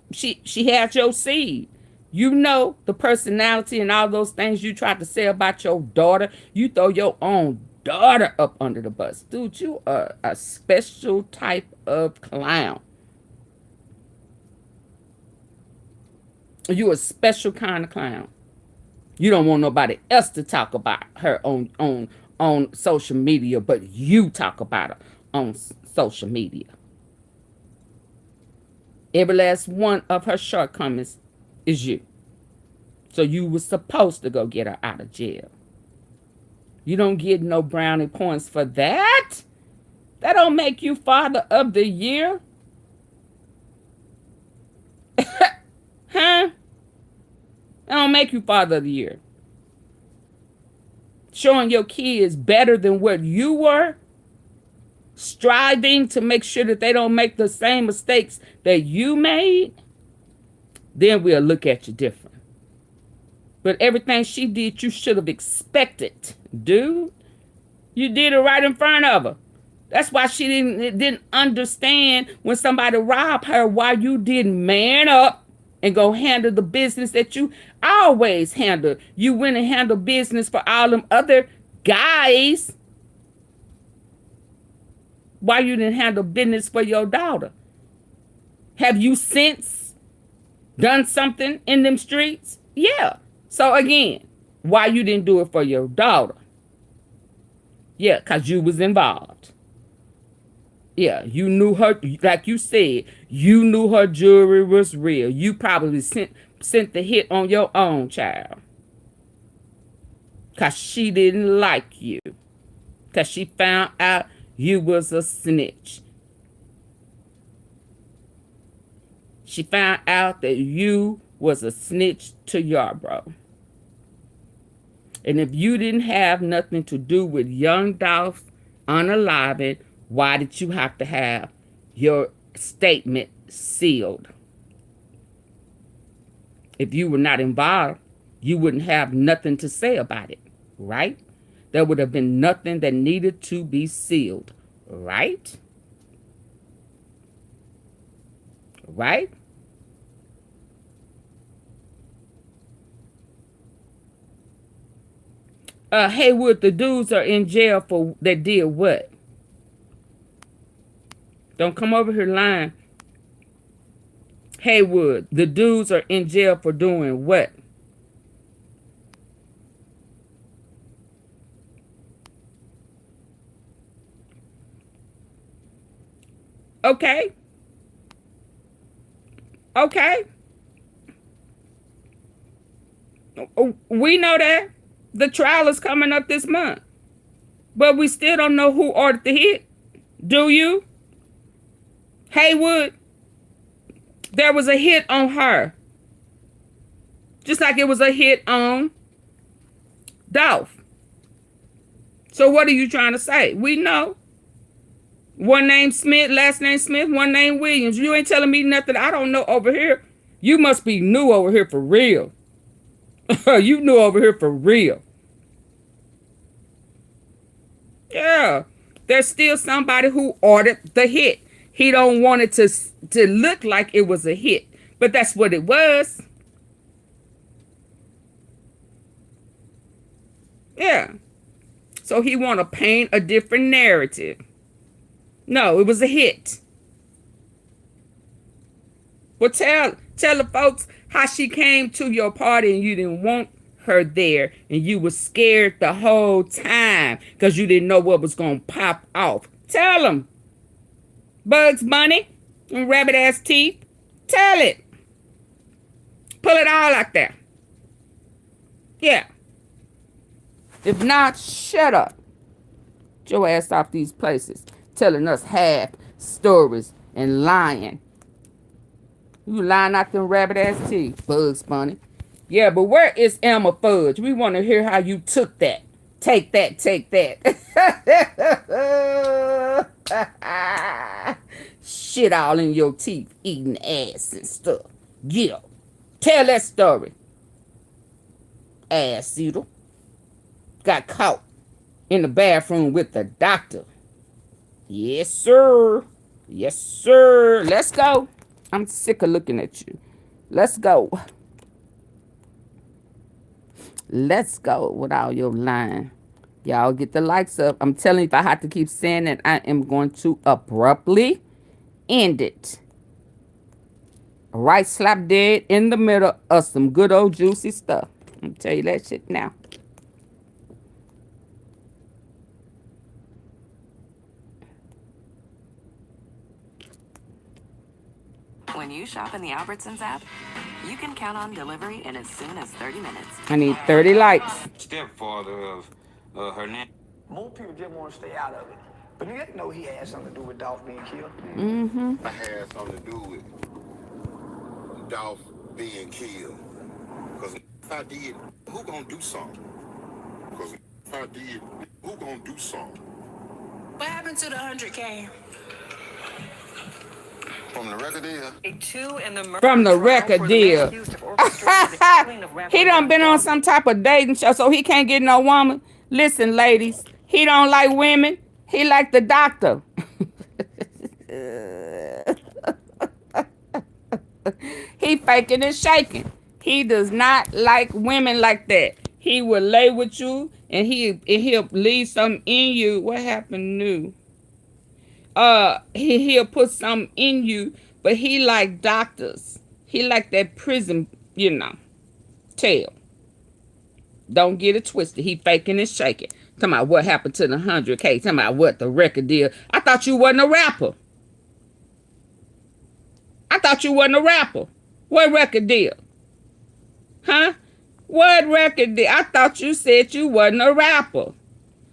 has your seed. You know the personality and all those things you tried to say about your daughter. You throw your own daughter up under the bus. Dude, you are a special type of clown. You a special kind of clown. You don't want nobody else to talk about her on social media, but you talk about her on social media. Every last one of her shortcomings is you. So you were supposed to go get her out of jail. You don't get no brownie points for that. That don't make you father of the year. Huh? That don't make you father of the year. Showing your kids better than what you were. Striving to make sure that they don't make the same mistakes that you made. Then we'll look at you different. But everything she did, you should have expected, dude. You did it right in front of her. That's why she didn't understand when somebody robbed her, why you didn't man up and go handle the business that you always handle. You went and handled business for all them other guys. Why you didn't handle business for your daughter? Have you sense? done something in them streets? Yeah. So again, why you didn't do it for your daughter? Yeah, because you was involved. Yeah, you knew her, like you said, you knew her jewelry was real. You probably sent the hit on your own child. Because she didn't like you. Because she found out you was a snitch. She found out that you was a snitch to Yarbrough. And if you didn't have nothing to do with young Dolph unaliving, why did you have to have your statement sealed? If you were not involved, you wouldn't have nothing to say about it, right? There would have been nothing that needed to be sealed, right? Right? Haywood, the dudes are in jail for that did what? Don't come over here lying. Haywood, the dudes are in jail for doing what? Okay. Okay. We know that. The trial is coming up this month. But we still don't know who ordered the hit. Do you? Haywood, there was a hit on her. Just like it was a hit on Dolph. So what are you trying to say? We know. One name Smith, last name Smith, one name Williams. You ain't telling me nothing I don't know over here. You must be new over here for real. You new over here for real. Yeah. There's still somebody who ordered the hit. He don't want it to look like it was a hit. But that's what it was. Yeah. So he want to paint a different narrative. No, it was a hit. Well, tell the folks how she came to your party and you didn't want her there and you was scared the whole time because you didn't know what was going to pop off. Tell them. Bugs Bunny and rabbit ass teeth. Tell it. Pull it all out there. Yeah. If not, shut up. Get your ass off these places. Telling us half stories and lying. You lying out them rabbit ass teeth, Bugs Bunny. Yeah, but where is Elmer Fudge? We want to hear how you took that. Take that, take that. Shit all in your teeth, eating ass and stuff. Yeah. Tell that story. Ass eater. Got caught in the bathroom with the doctor. Yes, sir. Yes, sir. Let's go. I'm sick of looking at you. Let's go. Let's go with all your lying. Y'all get the likes up. I'm telling you, if I have to keep saying it, I am going to abruptly end it. Right slap dead in the middle of some good old juicy stuff. I'm going to tell you that shit now.
When you shop in the Albertsons app, you can count on delivery in as soon as 30 minutes.
I need 30 likes.
Stepfather of her name.
More people just want to stay out of it. But you know he had something to do with Dolph being killed.
Mm-hmm.
I had something to do with Dolph being killed. Because if I did, who gonna do something? Because if I did, who gonna do something?
What happened to the 100K?
From the record deal?
From the record deal. He done been on some type of dating show, so he can't get no woman. Listen, ladies, he don't like women. He like the doctor. He faking and shaking. He does not like women like that. He will lay with you and he'll leave something in you. What happened new? He'll put something in you, but he like doctors. He like that prison, you know, tale. Don't get it twisted. He faking and shaking. Talking about what happened to the 100K. Talking about what the record deal. I thought you wasn't a rapper. I thought you wasn't a rapper. What record deal? Huh? What record deal? I thought you said you wasn't a rapper.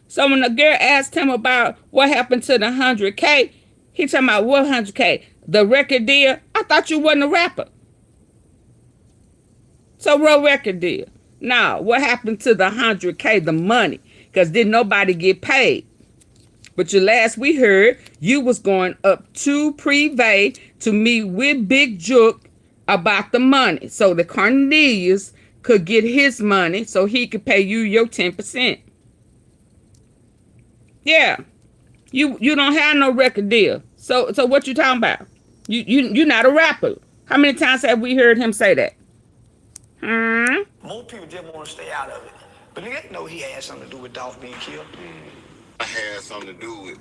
So when the girl asked him about what happened to the 100K, he talking about what 100K? The record deal? I thought you wasn't a rapper. So what record deal? Now, what happened to the 100K, the money? Because didn't nobody get paid. But your last we heard, you was going up to Privé to meet with Big Jook about the money. So that Cornelius could get his money so he could pay you your 10%. Yeah. You don't have no record deal. So what you talking about? You're not a rapper. How many times have we heard him say that?
More people just want to stay out of it. But nigga know he had something to do with Dolph being killed.
I had something to do with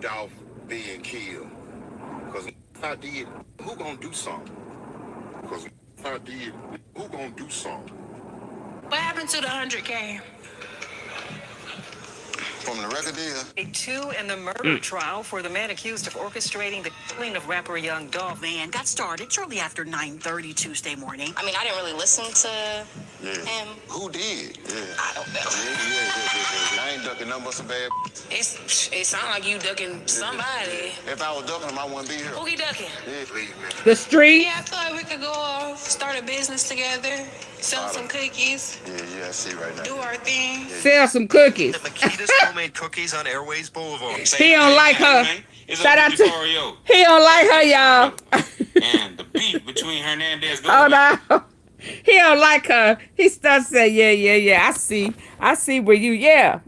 Dolph being killed. Because if I did, who gonna do something? Because if I did, who gonna do something?
What happened to the 100K?
From the record deal?
Two in the murder trial for the man accused of orchestrating the killing of rapper Young Dolph.
Van got started shortly after 9:30 Tuesday morning. I mean, I didn't really listen to him.
Who did? Yeah.
I don't know.
Yeah. I ain't ducking nothing but some bad.
It sound like you ducking somebody.
If I was ducking him, I wouldn't be here.
Who he ducking?
Yeah, please, man.
The street?
Yeah, I thought we could go start a business together, sell some cookies,
Yeah, I see right now.
do our thing.
Sell some cookies.
Makita's homemade cookies on Airways Boulevard.
He don't like her.
It's
Shout out to
DiCario.
he don't like her, y'all.
And the beef between Hernandez
Oh no. He don't like her. He starts saying, yeah. I see where you, yeah.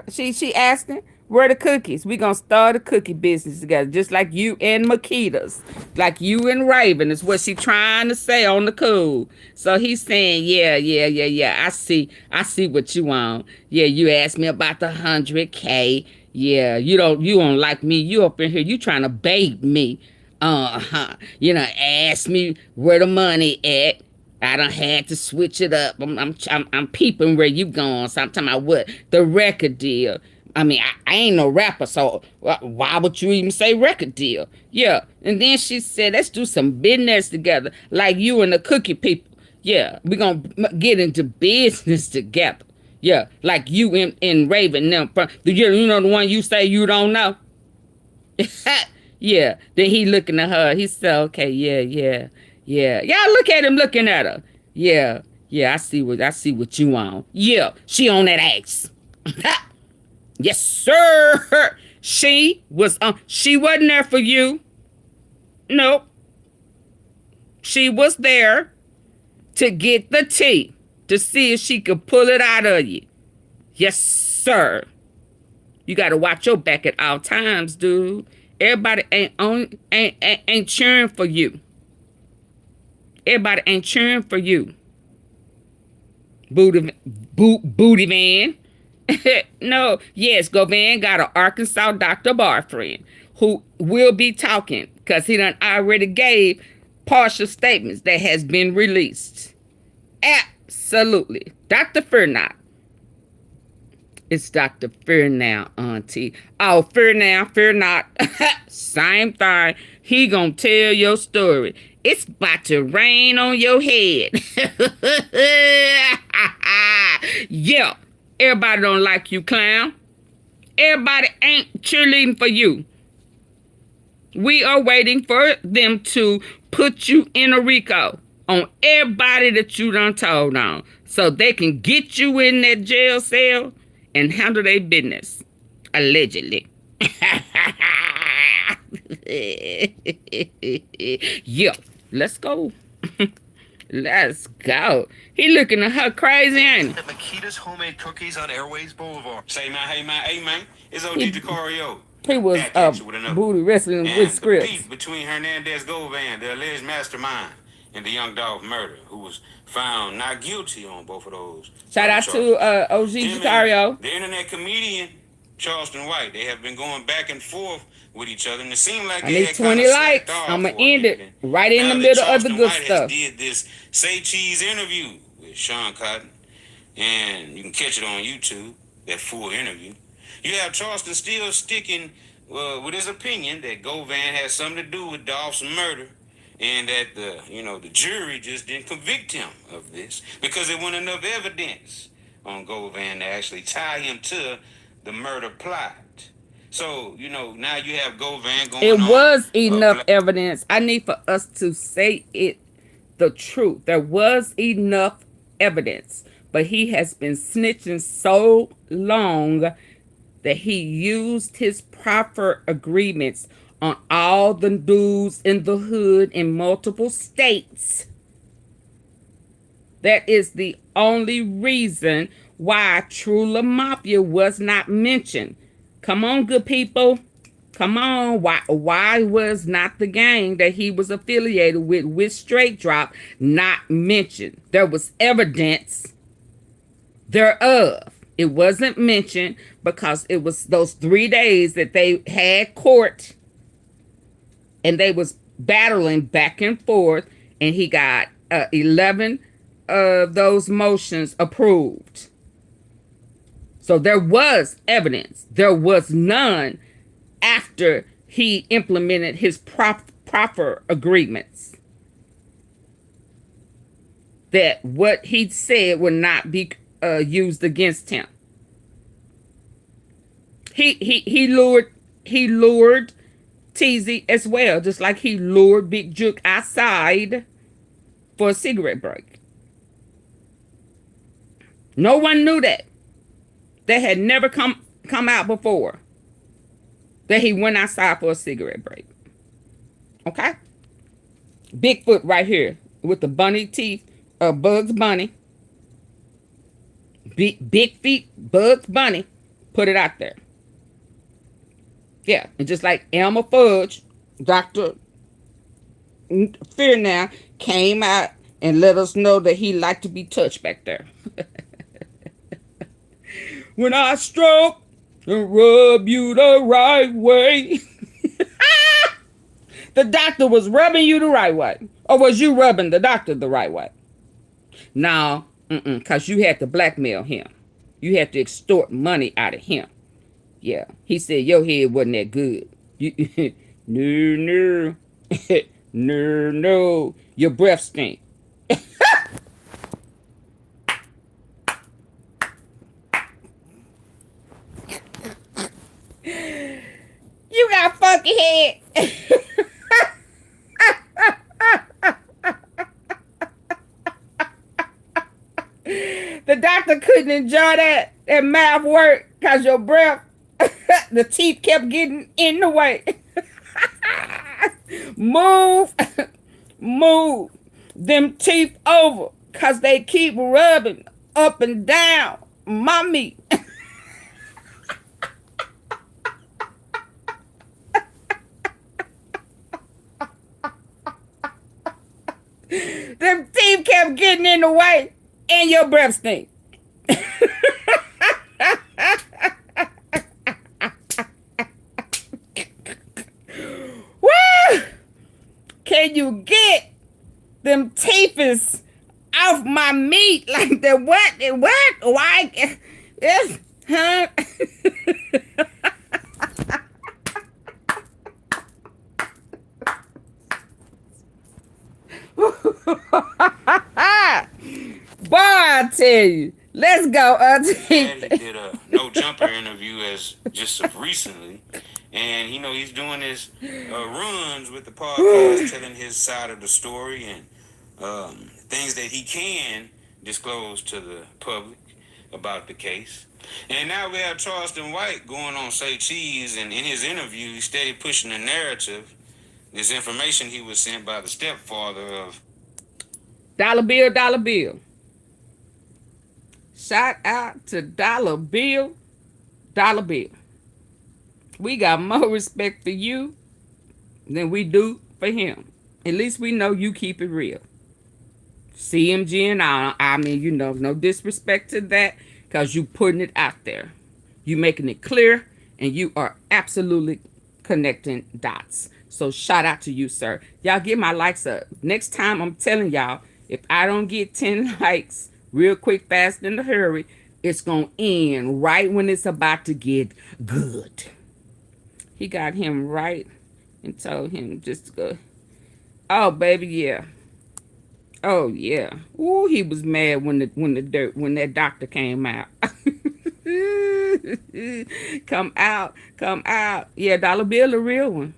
She asking, where the cookies? We gonna start a cookie business together, just like you and Makita's. Like you and Raven is what she trying to say on the cool. So he's saying, yeah. I see what you want. Yeah, you asked me about the 100K. Yeah, you don't like me. You up in here, you trying to bait me. You know, ask me where the money at. I done had to switch it up. I'm peeping where you going. So I'm talking about what? The record deal. I mean, I ain't no rapper, so why would you even say record deal? Yeah. And then she said, let's do some business together, like you and the cookie people. Yeah, we gonna get into business together. Yeah, like you and Raven them. You know the one you say you don't know? Yeah. Then he looking at her. He said, okay, yeah. Y'all look at him looking at her. Yeah, I see what you on. Yeah, she on that ass. Yes, sir. She wasn't there for you. Nope. She was there to get the tea, to see if she could pull it out of you. Yes, sir. You gotta watch your back at all times, dude. Everybody ain't cheering for you. Everybody ain't cheering for you. Booty man. No, yes, Govan got an Arkansas doctor boyfriend who will be talking because he done already gave partial statements that has been released. Absolutely. Dr. Fear Not. It's Dr. Fear Now, Auntie. Oh, Fear Now, Fear Not. Same thing. He gonna tell your story. It's about to rain on your head. Yeah. Everybody don't like you, clown. Everybody ain't cheerleading for you. We are waiting for them to put you in a RICO on everybody that you done told on, so they can get you in that jail cell and handle their business. Allegedly. Yeah, let's go. Let's go. He looking at her crazy, ain't he?
Makita's homemade cookies on Airways Boulevard.
Say, man, hey, man, it's OG DiCario.
He was booty wrestling
and
with scripts.
The beef between Hernandez Govan, the alleged mastermind, and the Young Dolph murder, who was found not guilty on both of those.
Shout out to OG DiCario.
The internet comedian Charleston White. They have been going back and forth with each other, and it seemed like
I
they
need
had
20
kinda
likes.
slacked off
I'm going
for
to
a
end
minute.
it right in
Now
the
that
middle of the
Charleston
good
White
stuff.
has did this Say Cheese interview with Sean Cotton, and you can catch it on YouTube, that full interview. You have Charleston still sticking with his opinion that Govan has something to do with Dolph's murder, and that the jury just didn't convict him of this because there wasn't enough evidence on Govan to actually tie him to the murder plot. So, now you have Govan going
It
on.
was enough evidence. I need for us to say it the truth. There was enough evidence, but he has been snitching so long that he used his proper agreements on all the dudes in the hood in multiple states. That is the only reason why Trula Mafia was not mentioned. Come on, good people. Come on. Why was not the gang that he was affiliated with Straight Drop not mentioned? There was evidence thereof. It wasn't mentioned because it was those 3 days that they had court and they was battling back and forth, and he got 11 of those motions approved. So there was evidence. There was none after he implemented his proper agreements that what he said would not be used against him. He lured Teasy as well, just like he lured Big Juke outside for a cigarette break. No one knew that. That had never come out before. That he went outside for a cigarette break. Okay? Bigfoot right here with the bunny teeth of Bugs Bunny. Big feet, Bugs Bunny. Put it out there. Yeah, and just like Elmer Fudge, Dr. Fear Now, came out and let us know that he liked to be touched back there. When I stroke and rub you the right way. The doctor was rubbing you the right way. Or was you rubbing the doctor the right way? No, because you had to blackmail him. You had to extort money out of him. Yeah, he said your head wasn't that good. No. No. Your breath stink. You got funky head. The doctor couldn't enjoy that mouth work because your breath, the teeth kept getting in the way. Move them teeth over because they keep rubbing up and down my meat. Them teeth kept getting in the way and your breath stink. Woo! Can you get them teeths off my meat like the what? Why? Yes, huh? Boy, I tell you, let's go.
He did a no jumper interview as just of recently, and he's doing his runs with the podcast, telling his side of the story and things that he can disclose to the public about the case. And now we have Charleston White going on Say Cheese, and in his interview, he steady pushing the narrative. This information he was sent by the stepfather of
Dollar Bill. Shout out to Dollar Bill. We got more respect for you than we do for him. At least we know you keep it real. CMG and I mean, no disrespect to that, because you putting it out there. You making it clear and you are absolutely connecting dots. So shout out to you, sir. Y'all get my likes up. Next time, I'm telling y'all, if I don't get 10 likes real quick, fast, in a hurry, it's going to end right when it's about to get good. He got him right and told him just to go. Oh, baby, yeah. Oh, yeah. Ooh, he was mad when that doctor came out. Come out. Come out. Yeah, Dollar Bill, a real one.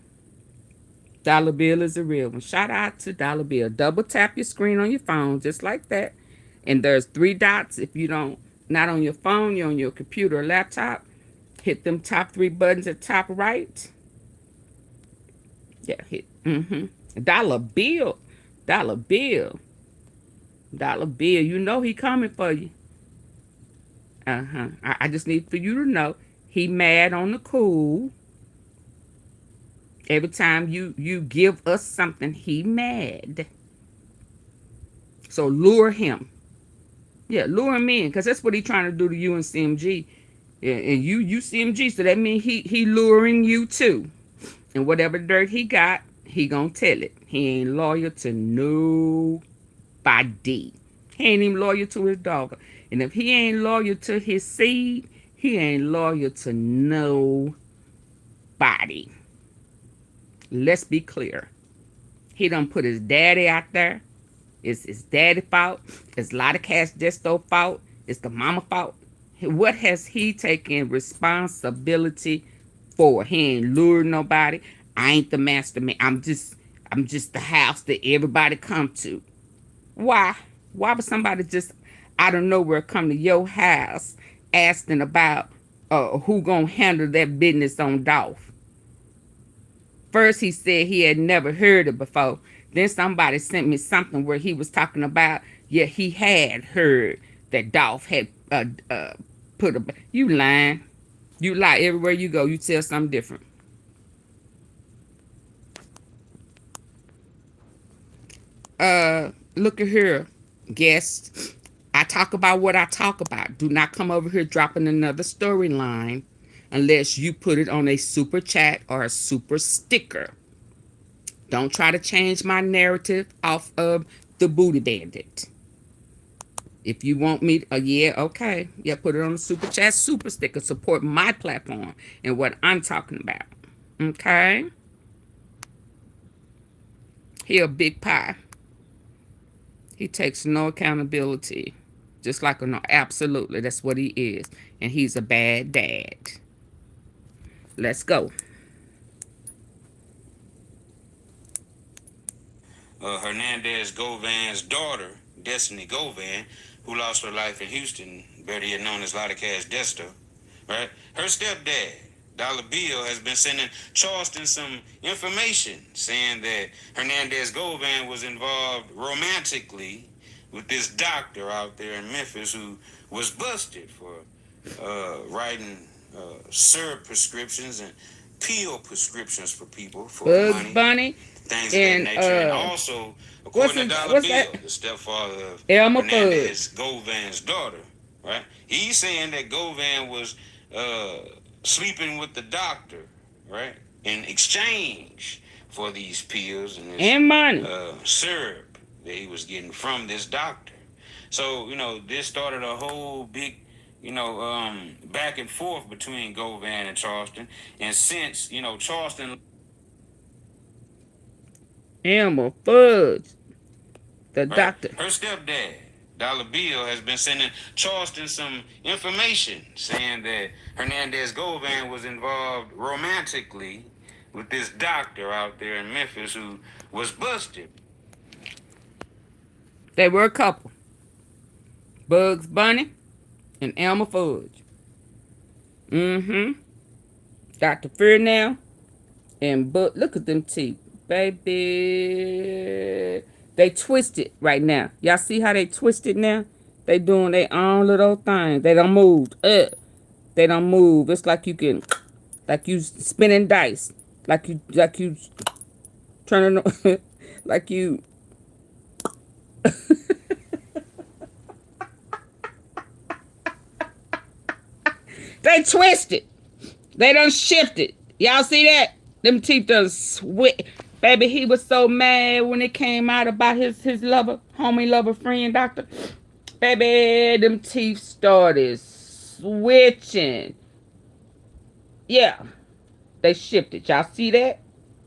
Dollar Bill is a real one. Shout out to Dollar Bill. Double tap your screen on your phone just like that. And there's 3 dots. If you don't, not on your phone, you're on your computer or laptop. Hit them top 3 buttons at top right. Yeah, hit. Dollar Bill. Dollar Bill. Dollar Bill. You know he coming for you. I just need for you to know he mad on the cool. Every time you give us something, he mad. So lure him. Yeah, lure him in, because that's what he trying to do to you and CMG. Yeah, and you CMG, so that means he luring you too. And whatever dirt he got, he gonna tell it. He ain't loyal to nobody. He ain't even loyal to his dog. And if he ain't loyal to his seed, he ain't loyal to nobody. Let's be clear. He done put his daddy out there. It's his daddy fault. It's a lot of Cash Desto fault. It's the mama fault. What has he taken responsibility for? He ain't lured nobody. I ain't the master man. I'm just the house that everybody come to. Why? Why would somebody just out of nowhere come to your house asking about who gonna handle that business on Dolph? First, he said he had never heard it before. Then somebody sent me something where he was talking about, yeah, he had heard that Dolph had put a... You lying. You lie everywhere you go. You tell something different. Look at here, guests. I talk about what I talk about. Do not come over here dropping another storyline unless you put it on a super chat or a super sticker. Don't try to change my narrative off of the Booty Bandit. If you want me, yeah, okay. Yeah, put it on the super chat, super sticker. Support my platform and what I'm talking about. Okay? He a big pie. He takes no accountability. Just like a no, absolutely, that's what he is. And he's a bad dad. Let's go.
Hernandez Govan's daughter, Destiny Govan, who lost her life in Houston, better yet known as Lotta Cash Desto, right? Her stepdad, Dollar Bill, has been sending Charleston some information saying that Hernandez Govan was involved romantically with this doctor out there in Memphis who was busted for writing syrup prescriptions and pill prescriptions for people for
Bugs
money.
Bunny
Things
and
of that nature. And also, according to Dollar Bill, the stepfather of Hernandez Govan's daughter, right? He's saying that Govan was sleeping with the doctor, right? In exchange for these pills and this
money.
Syrup that he was getting from this doctor. So, you know, this started a whole big, you know, back and forth between Govan and Charleston. And since, you know, Charleston...
Elmer Fudge, the doctor.
Her stepdad, Dollar Bill, has been sending Charleston some information saying that Hernandez Govan was involved romantically with this doctor out there in Memphis who was busted.
They were a couple. Bugs Bunny and Elmer Fudge. Dr. Fear now. And but look at them teeth. Baby, they twisted right now. Y'all see how they twisted now? They doing their own little thing. They don't move. They don't move. It's like you can, like you spinning dice, like you turning, like you. They twisted. They done shifted. Y'all see that? Them teeth done switch. Baby, he was so mad when it came out about his lover, homie lover friend, doctor. Baby, them teeth started switching. Yeah, they shifted. Y'all see that?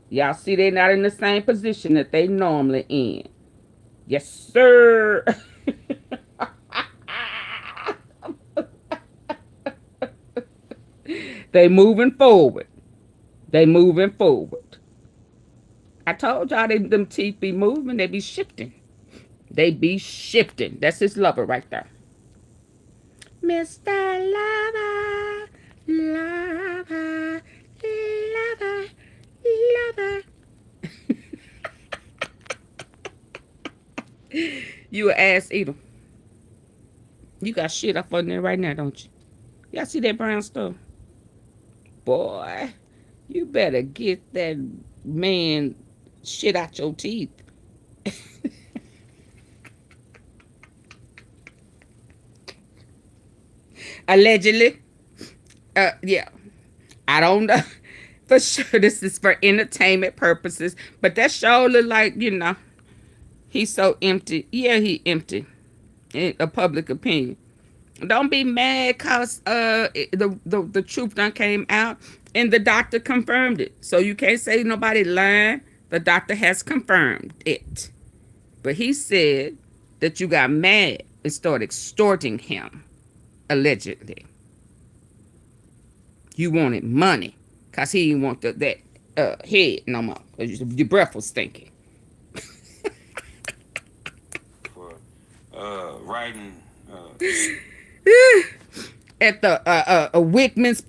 Y'all see they not in the same position that they normally in. Yes, sir. They moving forward. They moving forward. I told y'all them teeth be moving. They be shifting. They be shifting. That's his lover right there. Mr. Lover, lover, lover, lover. You an ass eater. You got shit up on there right now, don't you? Y'all see that brown stuff? Boy, you better get that man shit out your teeth. Allegedly. Yeah. I don't know. For sure, this is for entertainment purposes. But that show look like, you know, he's so empty. Yeah, he empty. In a public opinion. Don't be mad cause the truth done came out and the doctor confirmed it. So you can't say nobody lying. The doctor has confirmed it. But he said that you got mad and started extorting him. Allegedly. You wanted money. Cause he didn't want that head no more. Your breath was stinking.
For writing
at the Wickman's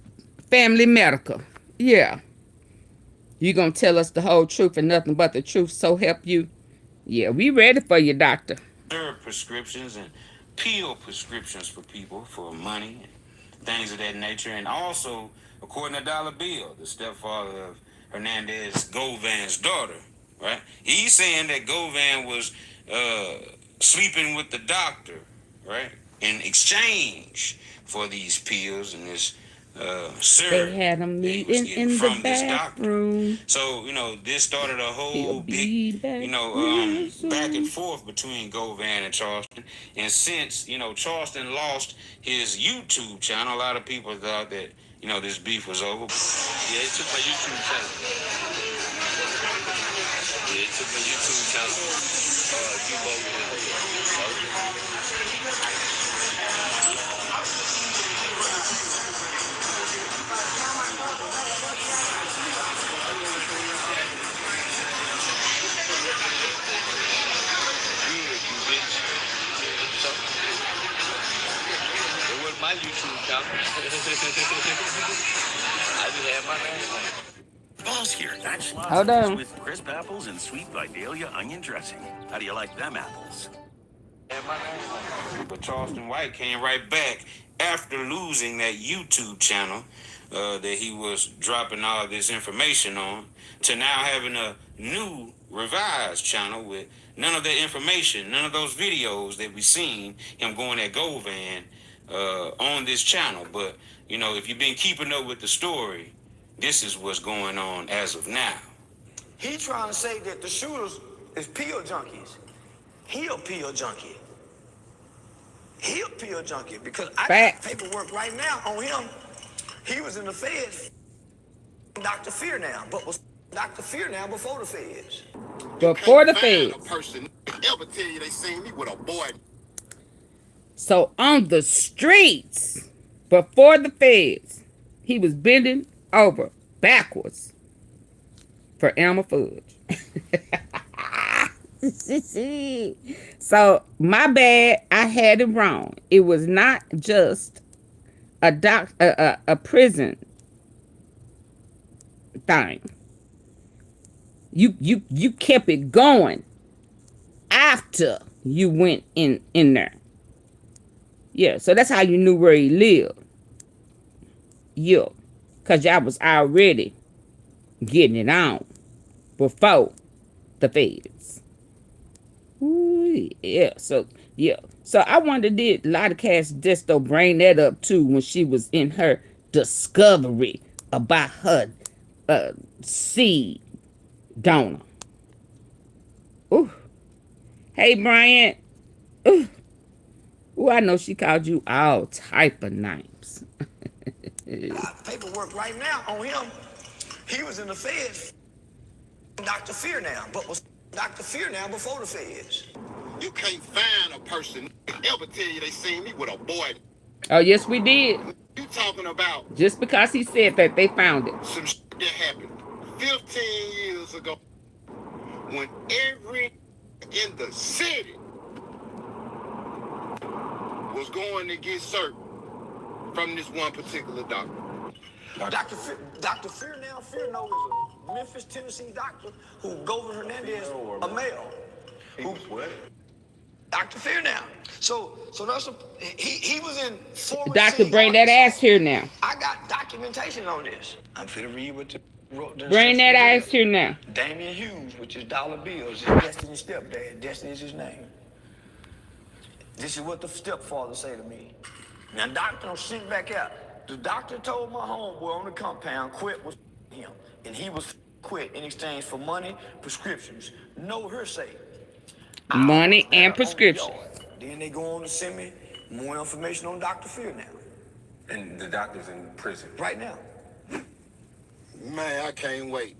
Family Medical. Yeah. You gonna tell us the whole truth and nothing but the truth, so help you? Yeah, we ready for you, doctor.
Prescriptions and pill prescriptions for people for money and things of that nature. And also, according to Dollar Bill, the stepfather of Hernandez Govan's daughter, right? He's saying that Govan was sleeping with the doctor, right? In exchange for these pills and this syrup.
They had a meeting in the bathroom.
So, you know, this started a whole big, back and forth between Govan and Charleston. And since, you know, Charleston lost his YouTube channel, a lot of people thought that, you know, this beef was over.
Yeah, it took my YouTube channel. Yeah, it took my YouTube channel. My YouTube channel. I just had my name on it.
Balls here. That's
Hold on.
with crisp apples and sweet Vidalia onion dressing. How do you like them apples?
But Charleston White came right back after losing that YouTube channel that he was dropping all this information on to now having a new revised channel with none of that information, none of those videos that we seen him going at Govan on this channel. But, you know, if you've been keeping up with the story, this is what's going on as of now.
He trying to say that the shooters is pill junkies. He a pill junkie. He a pill junkie because I got paperwork right now on him. He was in the feds. Dr. Fear now, but was Dr. Fear now before the feds.
Before the feds.
A person ever tell you they seen me with a boy.
So on the streets, before the feds, he was bending over backwards for Elmer Fudge. So my bad, I had it wrong. It was not just a prison thing. You kept it going after you went in there. Yeah, so that's how you knew where he lived. Yeah, because y'all was already getting it on before the feds. Ooh, yeah, so I wonder, did a lot of cats just bring that up too when she was in her discovery about her seed donor. Ooh. Hey, Bryant. Ooh. Ooh, I know she called you all type of names.
Paperwork right now on him. He was in the feds. Dr. Fear now, but was Dr. Fear now before the feds.
You can't find a person ever tell you they seen me with a boy.
Oh, yes, we did.
You talking about
Just because he said that, they found it.
some shit that happened 15 years ago when every in the city was going to get cert from this one particular doctor.
Dr. Fear now, Fear now is a Memphis, Tennessee doctor who Governor Hernandez, a male. Who's what? Dr. Fear now. So that's he was in Forest
Doctor,
City,
bring that
Arkansas.
ass here now.
I got documentation on this. I'm finna read what the
Bring that ass here now.
Damian Hughes, which is dollar bills, his Destiny's stepdad. Destiny is his name. This is what the stepfather say to me. Now, doctor don't sneak back out. The doctor told my homeboy on the compound, Quette was him, and he was Quette in exchange for money, prescriptions. No hearsay.
Money and prescription.
Then they go on to send me more information on Dr. Fear now.
And the doctor's in prison
right now.
Man, I can't wait.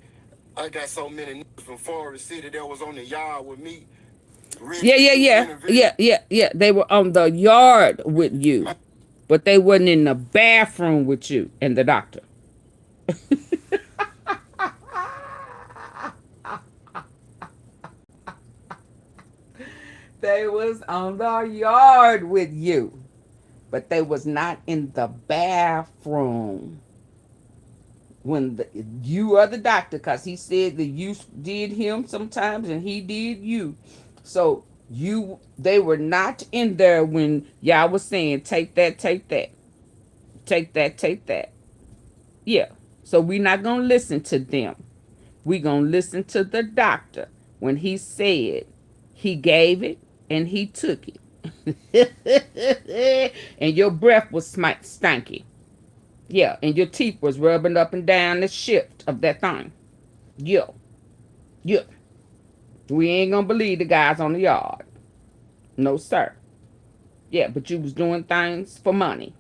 I got so many niggas from Forest City that was on the yard with me.
Yeah. They were on the yard with you, but they wasn't in the bathroom with you and the doctor. They was on the yard with you, but they was not in the bathroom when you are the doctor, because he said that you did him sometimes and he did you. So they were not in there when y'all was saying, take that, take that. Take that, take that. Yeah. So we're not going to listen to them. We're going to listen to the doctor when he said he gave it and he took it. And your breath was stanky. Yeah, and your teeth was rubbing up and down the shift of that thing. Yeah. We ain't gonna believe the guys on the yard. No, sir. Yeah, but you was doing things for money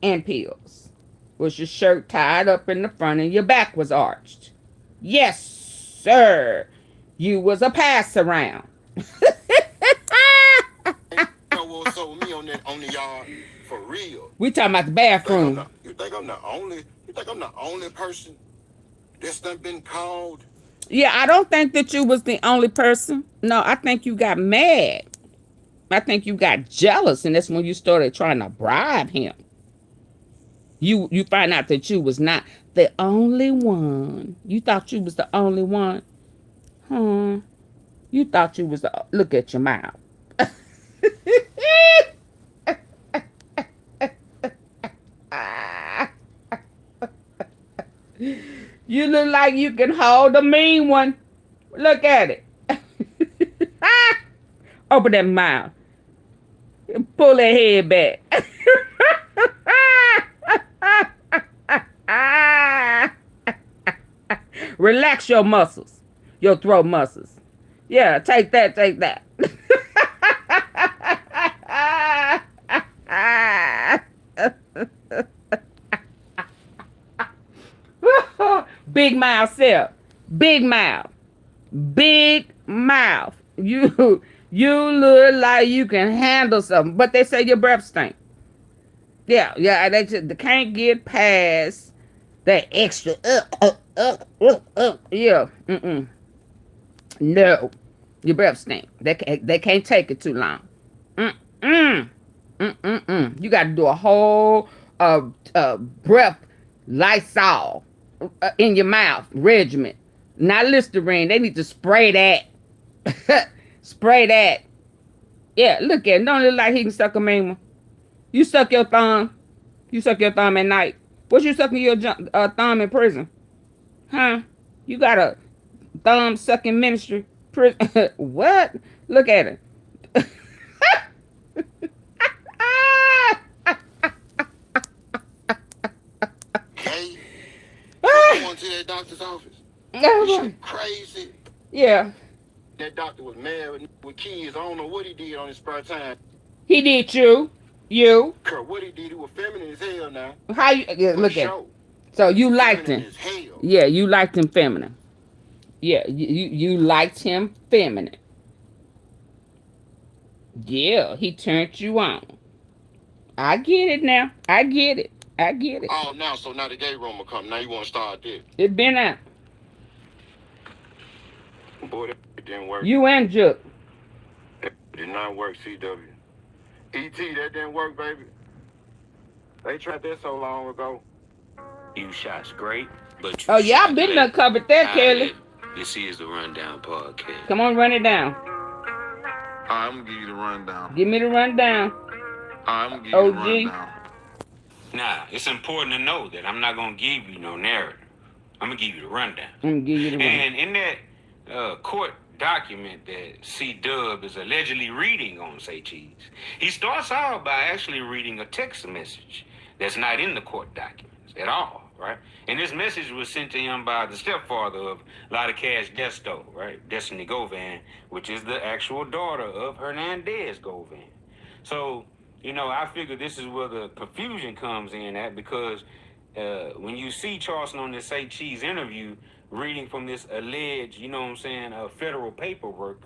and pills. Was your shirt tied up in the front and your back was arched? Yes, sir. You was a pass around.
So me on the yard for real.
We talking about the bathroom.
You think I'm the only person that's done been called?
Yeah, I don't think that you was the only person. No, I think you got mad. I think you got jealous, and that's when you started trying to bribe him. You find out that you was not the only one. You thought you was the only one. You thought you was the... Look at your mouth. You look like you can hold a mean one. Look at it. Open that mouth. Pull that head back. Relax your muscles. Your throat muscles. Yeah, take that, take that. Big mouth self. Big mouth. Big mouth. You look like you can handle something. But they say your breath stink. Yeah, they can't get past that extra yeah. No. Your breath stink. They can't take it too long. You got to do a whole breath Lysol in your mouth regimen. Not Listerine. They need to spray that. Spray that. Yeah, look at it. Don't look like he can suck a mean one. You suck your thumb. You suck your thumb at night. What you sucking your thumb in prison? Huh? You got a thumb sucking ministry? What? Look at it.
justice office.
Yeah.
This shit crazy.
Yeah.
That doctor was married with kids. I don't know what he did on his spare time.
He did you. You.
Kurt, what he did, he was feminine as hell now.
How you look at it. So you liked him. Yeah, you liked him feminine. Yeah, you liked him feminine. Yeah, he turned you on. I get it now. I get it. I get it.
Oh, now, so now the gay room will come. Now you want to start this.
It been out.
Boy, that didn't work.
You and Juke.
It did not work, CW. ET, that didn't work, baby. They tried that so long ago.
You shot's great, but
oh, y'all been done covered that, Kelly.
This is the Rundown Podcast.
Come on, run it down.
I'm going to give you the rundown.
Give me the rundown.
I'm going to give you the rundown.
Nah, it's important to know that I'm not going to give you no narrative. I'm going to give you the rundown.
I'm going to give you the rundown.
And in that court document that C-Dub is allegedly reading on Say Cheese, he starts out by actually reading a text message that's not in the court documents at all, right? And this message was sent to him by the stepfather of Lotta Cash Desto, right? Destiny Govan, which is the actual daughter of Hernandez Govan. So, you know, I figure this is where the confusion comes in at, because when you see Charleston on this Say Cheese interview reading from this alleged, you know what I'm saying, federal paperwork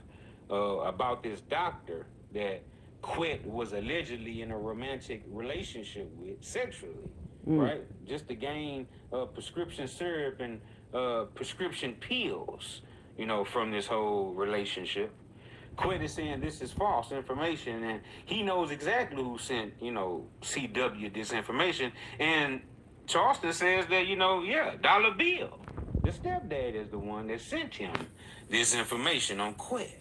about this doctor that Quette was allegedly in a romantic relationship with sexually, right? Just to gain prescription syrup and prescription pills, you know, from this whole relationship. Quette is saying this is false information, and he knows exactly who sent, you know, CW this information. And Charleston says that, you know, yeah, Dollar Bill, the stepdad, is the one that sent him this information on Quette.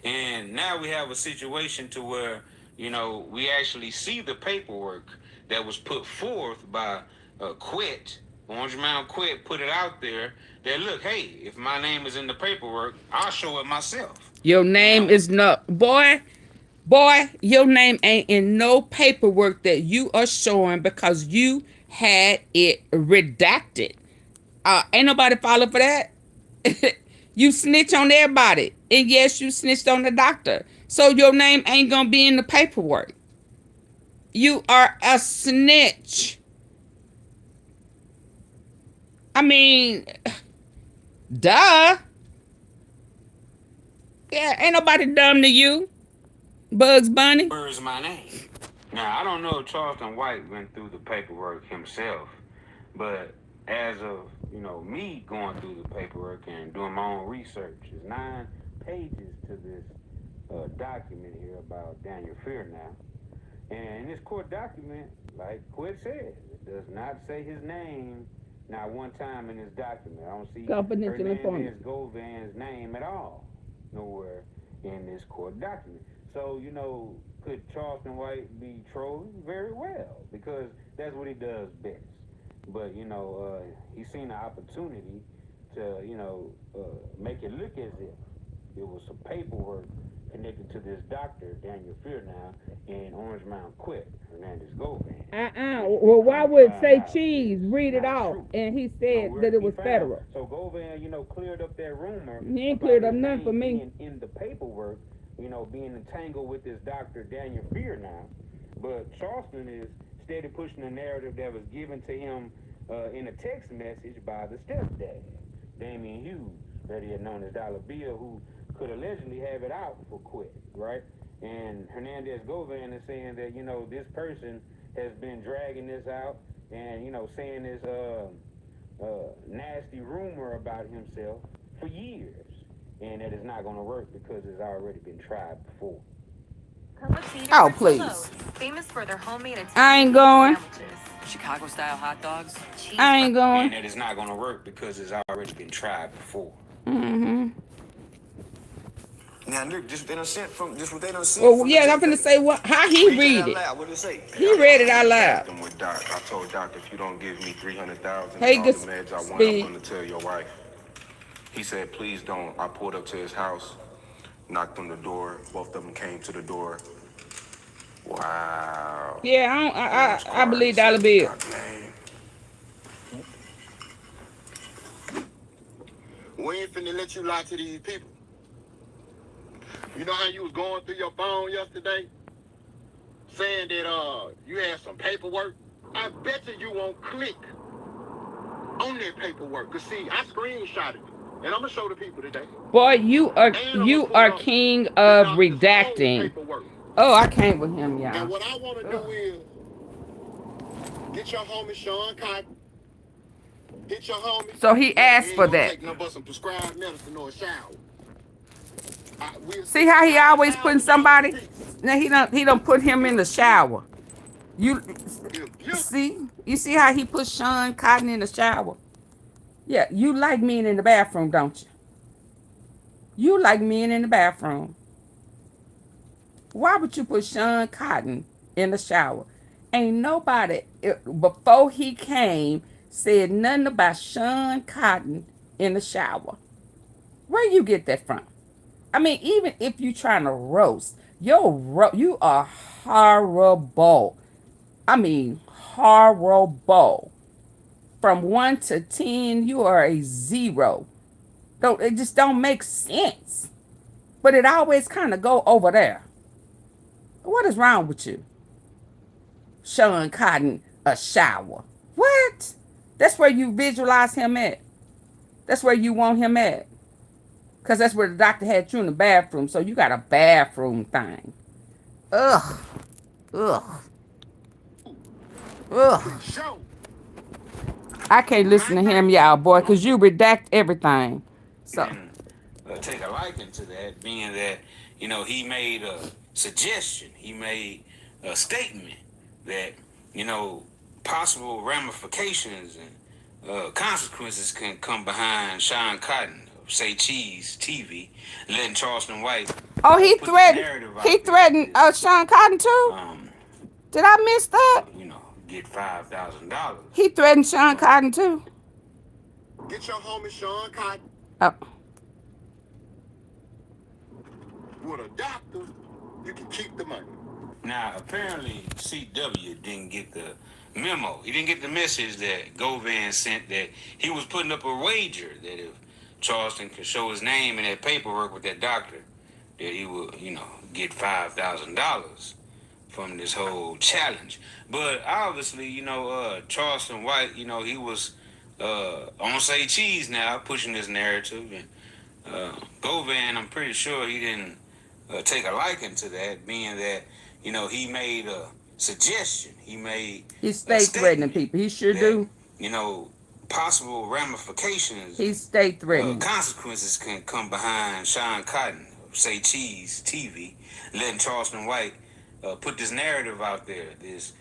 And now we have a situation to where, you know, we actually see the paperwork that was put forth by Quette. Orange Mound Quette put it out there that, look, hey, if my name is in the paperwork, I'll show it myself.
Your name is not, boy, your name ain't in no paperwork that you are showing because you had it redacted. Ain't nobody follow for that. You snitch on everybody. And yes, you snitched on the doctor. So your name ain't gonna be in the paperwork. You are a snitch. I mean, duh. Yeah, ain't nobody dumb to you, Bugs Bunny.
Where's my name? Now, I don't know if Charleston White went through the paperwork himself, but as of, you know, me going through the paperwork and doing my own research, there's 9 pages to this document here about Daniel Fear now. And in this court document, like Quette said, it does not say his name not one time in this document. I don't see Hernandez Govan's name at all nowhere in this court document. So, you know, could Charleston White be trolling? Very well, because that's what he does best. But, you know, he's seen an opportunity to, you know, make it look as if it was some paperwork connected to this doctor, Daniel Fear now, in Orange Mound Quette, Hernandez Govan.
Well, why would Say Cheese read it off? And he said that it was federal.
So Govan, you know, cleared up that rumor.
He ain't cleared up nothing for me.
In the paperwork, you know, being entangled with this doctor, Daniel Fear now. But Charleston is steady pushing the narrative that was given to him in a text message by the stepdad, Damian Hughes, that he had known as Dollar Bill, who could allegedly have it out for Quette, right? And Hernandez Govan is saying that, you know, this person has been dragging this out and, you know, saying this nasty rumor about himself for years. And that it's not going to work because it's already been tried before.
Oh, please.
Famous for their homemade
I ain't going.
Chicago style hot dogs.
I ain't going.
And that it's not going to work because it's already been tried before.
Mm-hmm.
Now, look, just what they done sent from, just what they done sent.
Well, yeah, I'm finna say how he read it.
What did it say?
He read it out loud.
I told Doc, if you don't give me $300,000
Hey,
all
good
the meds I want,
speed.
I'm gonna tell your wife. He said, please don't. I pulled up to his house, knocked on the door. Both of them came to the door. Wow.
Yeah, I believe Dollar Bill.
We ain't finna let you lie to these people. You know how you was going through your phone yesterday? Saying that you had some paperwork? I bet you won't click on that paperwork. Cause see, I screenshotted it. And I'm gonna show the people today.
Boy, you are king of redacting. Oh, I can't with him, y'all.
And what I want to do is get your homie Sean Cotton. Get your homie.
So he asked for that.
Take no but some prescribed medicine or a shower.
See how he always putting somebody? Now he don't put him in the shower. You see how he put Sean Cotton in the shower? Yeah, you like men in the bathroom, don't you? You like men in the bathroom. Why would you put Sean Cotton in the shower? Ain't nobody before he came said nothing about Sean Cotton in the shower. Where you get that from? I mean, even if you trying to roast, you are horrible. I mean, horrible. From 1 to 10, you are a 0. It just don't make sense. But it always kind of go over there. What is wrong with you? Sean Cotton, a shower. What? That's where you visualize him at. That's where you want him at. Because that's where the doctor had you in the bathroom. So you got a bathroom thing. Ugh. Ugh. Ugh. I can't listen to him, y'all, boy, because you redact everything. So.
Take a liking to that, being that, you know, he made a suggestion. He made a statement that, you know, possible ramifications and consequences can come behind Sean Cotton, Say Cheese TV, letting Charleston White.
Oh, he threatened Sean Cotton too? Did I miss that?
You know, get $5,000.
He threatened Sean Cotton too?
Get your homie Sean Cotton.
Oh.
With a doctor, you can keep the money.
Now, apparently, CW didn't get the memo. He didn't get the message that Govan sent that he was putting up a wager that if Charleston could show his name in that paperwork with that doctor, that he would, you know, get $5,000 from this whole challenge. But obviously, you know, Charleston White, you know, he was on Say Cheese now, pushing this narrative. And Govan, I'm pretty sure he didn't take a liking to that, being that, you know, he made a suggestion. He
stay threatening people. He sure do.
You know, possible ramifications.
He stay threatening.
Consequences can come behind Sean Cotton, Say Cheese TV, letting Charleston White put this narrative out there, this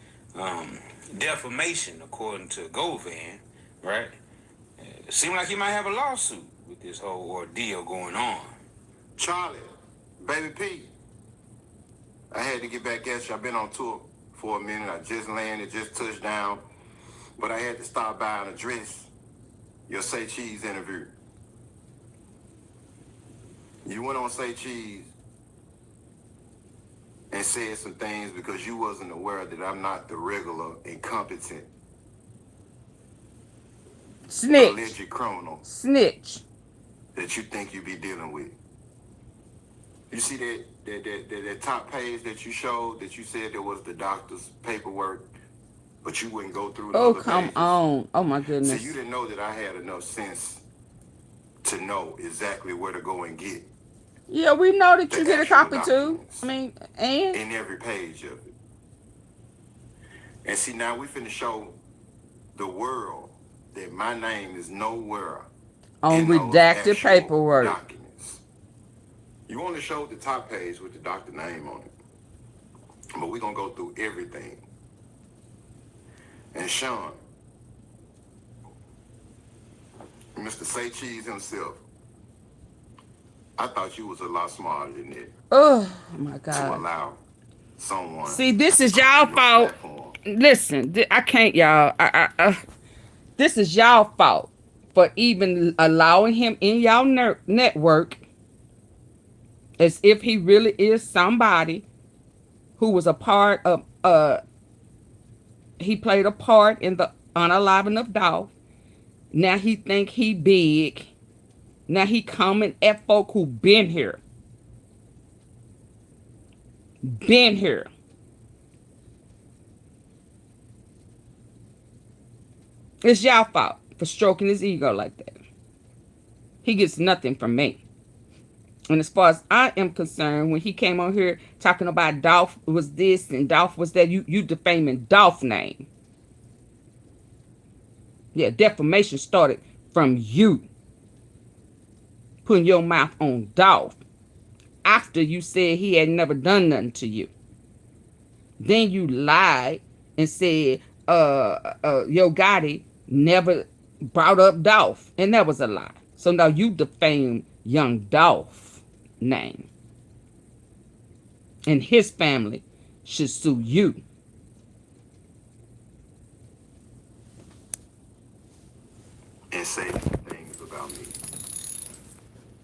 defamation, according to Govan, right? Seemed like he might have a lawsuit with this whole ordeal going on.
Charlie, Baby P, I had to get back at you. I've been on tour for a minute. I just landed, just touched down. But I had to stop by and address your Say Cheese interview. You went on Say Cheese and said some things because you wasn't aware that I'm not the regular incompetent
snitch,
alleged criminal
snitch
that you think you be dealing with. You see that top page that you showed that you said there was the doctor's paperwork, but you wouldn't go through the other
come
pages.
on. Oh my goodness.
So you didn't know that I had enough sense to know exactly where to go and get.
Yeah, we know that you get a copy too. I mean, and
in every page of it. And see, now we finna show the world that my name is nowhere
on redacted paperwork.
Documents. You only showed the top page with the doctor name on it. But we're gonna go through everything. And Sean, Mr. Say Cheese himself, I thought you was a lot smarter than that.
Oh my God.
To allow someone.
See, this is y'all fault. Listen, I can't, y'all. This is y'all fault for even allowing him in y'all network as if he really is somebody who was a part of, he played a part in the unaliving of Dolph. Now he think he big. Now he coming at folk who been here. Been here. It's y'all fault for stroking his ego like that. He gets nothing from me. And as far as I am concerned, when he came on here talking about Dolph was this and Dolph was that, you defaming Dolph's name. Yeah, defamation started from you. Putting your mouth on Dolph. After you said he had never done nothing to you. Then you lied and said Yo Gotti never brought up Dolph. And that was a lie. So now you defamed young Dolph name. And his family should sue you.
And say things about me.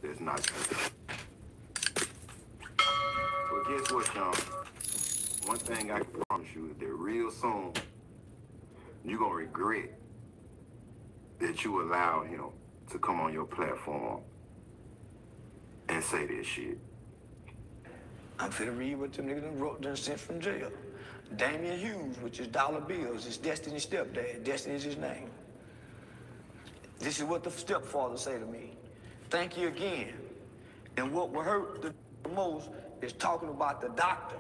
There's not true. Well, guess what, Sean? One thing I can promise you is that real soon, you're going to regret that you allowed him to come on your platform and say this shit.
I'm finna read what them niggas done sent from jail. Damian Hughes, which is dollar bills, is Destiny's stepdad. Destiny's his name. This is what the stepfather say to me. Thank you again. And what will hurt the most is talking about the doctor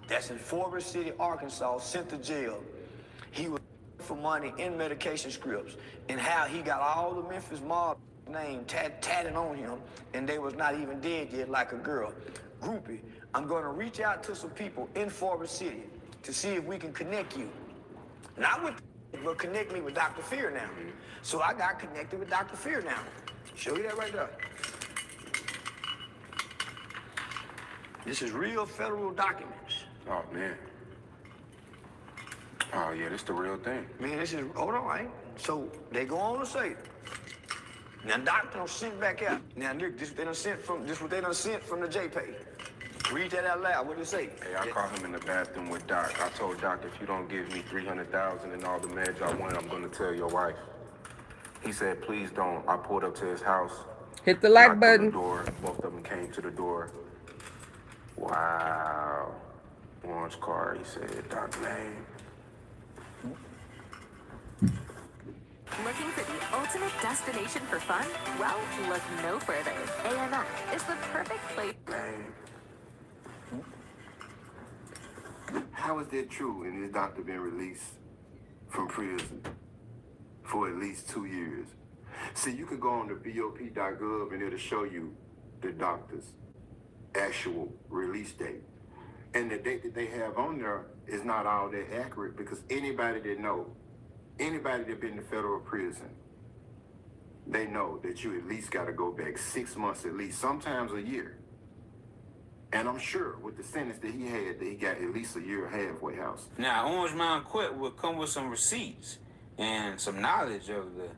that's in Forest City, Arkansas, sent to jail. He was for money in medication scripts and how he got all the Memphis mob name tatted on him and they was not even dead yet like a girl. Groupie, I'm going to reach out to some people in Forest City to see if we can connect you. Not with, but connect me with Dr. Fear now. So I got connected with Dr. Fear now. Show you that right there. This is real federal documents.
Oh, man. Oh, yeah, this the real thing.
Man, this is, hold on, right? So they go on to say, now doctor done sent back out. Now look, this what they done sent from the JPay. Read that out loud, what did it say?
Hey, I caught him in the bathroom with Doc. I told Doc, if you don't give me $300,000 and all the meds I want, I'm gonna tell your wife. He said, please don't. I pulled up to his house.
Hit the like button.
The door. Both of them came to the door. Wow. Orange car, he said, Doc name.
Looking for the ultimate destination for fun? Well, look no further. AMF is the perfect place.
How is that true and this doctor been released from prison for at least 2 years? See, you could go on to BOP.gov and it'll show you the doctor's actual release date. And the date that they have on there is not all that accurate because anybody that been to federal prison, they know that you at least got to go back 6 months at least, sometimes a year. And I'm sure with the sentence that he had, that he got at least a year halfway house.
Now, Orange Mountain Quette will come with some receipts and some knowledge of the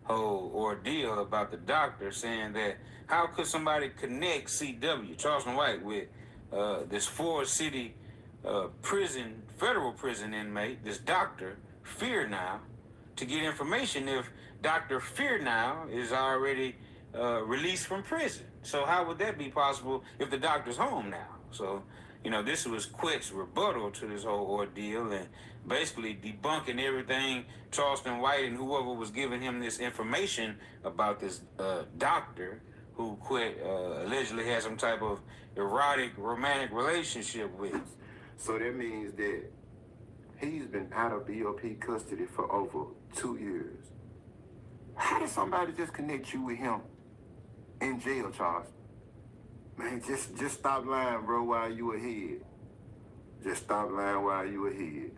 whole ordeal about the doctor saying that how could somebody connect CW, Charleston White, with this Forest City prison, federal prison inmate, this doctor, Fear Now, to get information if Dr. Fear Now is already released from prison. So how would that be possible if the doctor's home now? So, you know, this was Quette's rebuttal to this whole ordeal and basically debunking everything Charleston White and whoever was giving him this information about this doctor who Quette allegedly had some type of erotic, romantic relationship with.
So that means that he's been out of BOP custody for over 2 years. How did somebody just connect you with him in jail, Charles? Man, just stop lying, bro, while you ahead. Just stop lying while you ahead.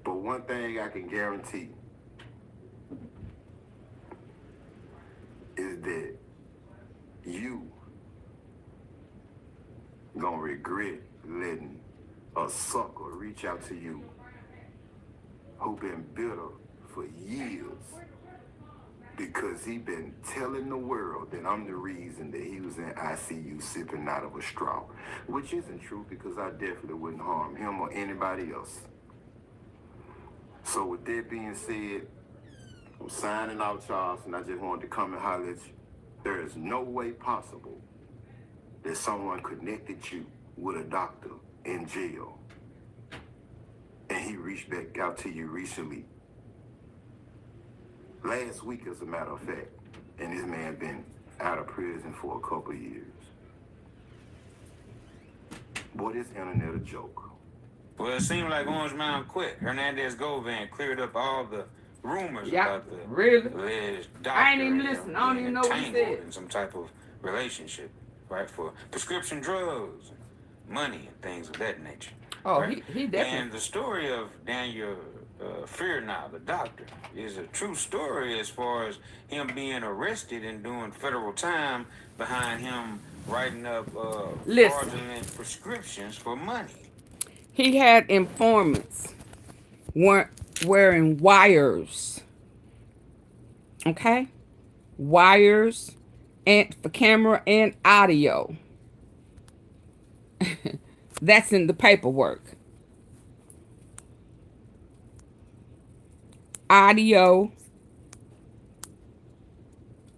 But one thing I can guarantee is that you gonna regret letting a sucker reach out to you who been bitter for years because he been telling the world that I'm the reason that he was in ICU sipping out of a straw, which isn't true because I definitely wouldn't harm him or anybody else. So with that being said, I'm signing out, Charles, and I just wanted to come and holler at you. There is no way possible that someone connected you with a doctor in jail and he reached back out to you recently. Last week, as a matter of fact, and this man been out of prison for a couple of years. Boy, this internet a joke.
Well, it seemed like Orange Mound Quette. Hernandez Govan cleared up all the rumors about the alleged doctor.
I ain't even listening. I don't even know what he said.
In some type of relationship, right? For prescription drugs, money, and things of that nature.
Oh,
right?
he definitely.
And the story of Daniel Fearnow, the doctor, is a true story as far as him being arrested and doing federal time behind him writing up fraudulent prescriptions for money.
He had informants wearing wires. Okay? Wires and for camera and audio. That's in the paperwork. Audio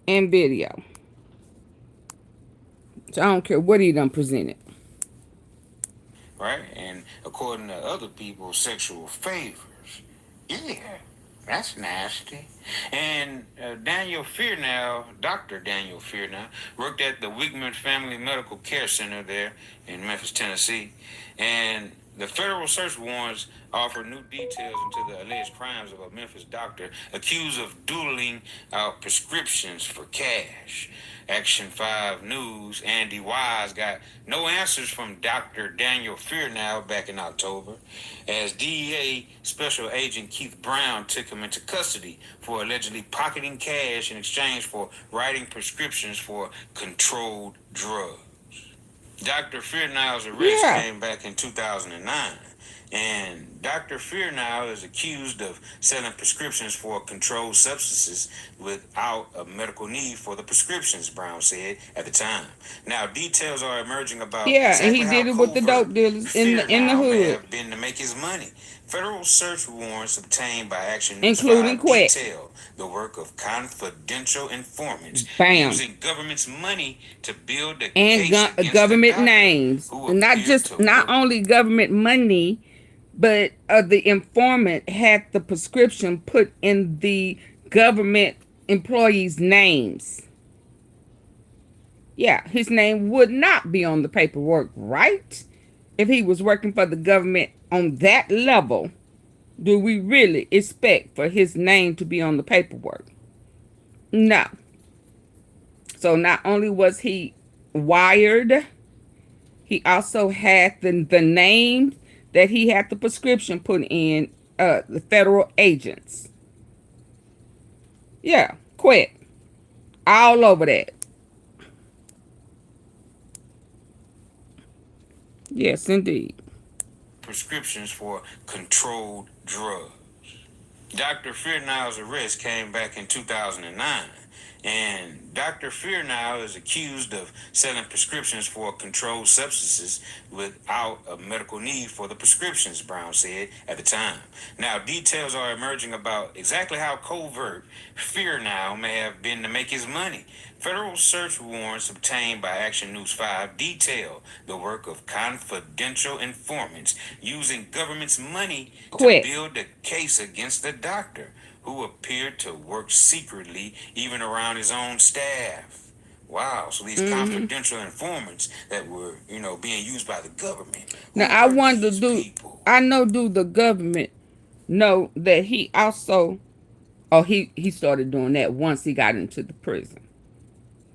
and video. So I don't care what he done presented.
Right? And according to other people, sexual favors. Yeah, that's nasty. And Daniel Fearnow, Dr. Daniel Fearnow, worked at the Wigman Family Medical Care Center there in Memphis, Tennessee. And the federal search warrants offer new details into the alleged crimes of a Memphis doctor accused of doodling out prescriptions for cash. Action 5 News, Andy Wise got no answers from Dr. Daniel Fearnow back in October, as DEA Special Agent Keith Brown took him into custody for allegedly pocketing cash in exchange for writing prescriptions for controlled drugs. Dr. Fearnow's arrest came back in 2009, and Dr. Fearnow is accused of selling prescriptions for controlled substances without a medical need for the prescriptions, Brown said at the time. Now, details are emerging about
and he did it with the dope dealers in the hood.
Have been to make his money. Federal search warrants obtained by Action News
including
5
Quette.
Detail the work of confidential informants
Bam.
using government's money to build a
and
case
government names, not only government money, but the informant had the prescription put in the government employees' names. Yeah, his name would not be on the paperwork, right? If he was working for the government on that level, do we really expect for his name to be on the paperwork? No. So not only was he wired, he also had the name that he had the prescription put in, the federal agents. Yeah, Quette. All over that. Yes, indeed.
Prescriptions for controlled drugs. Dr. Fearnow's arrest came back in 2009, and Dr. Fearnow is accused of selling prescriptions for controlled substances without a medical need for the prescriptions, Brown said at the time. Now, details are emerging about exactly how covert Fearnow may have been to make his money. Federal search warrants obtained by Action News 5 detail the work of confidential informants using government's money to build a case against the doctor, who appeared to work secretly even around his own staff. Wow, so these confidential informants that were, being used by the government.
Now, I wonder, do the government know that he also, he started doing that once he got into the prison,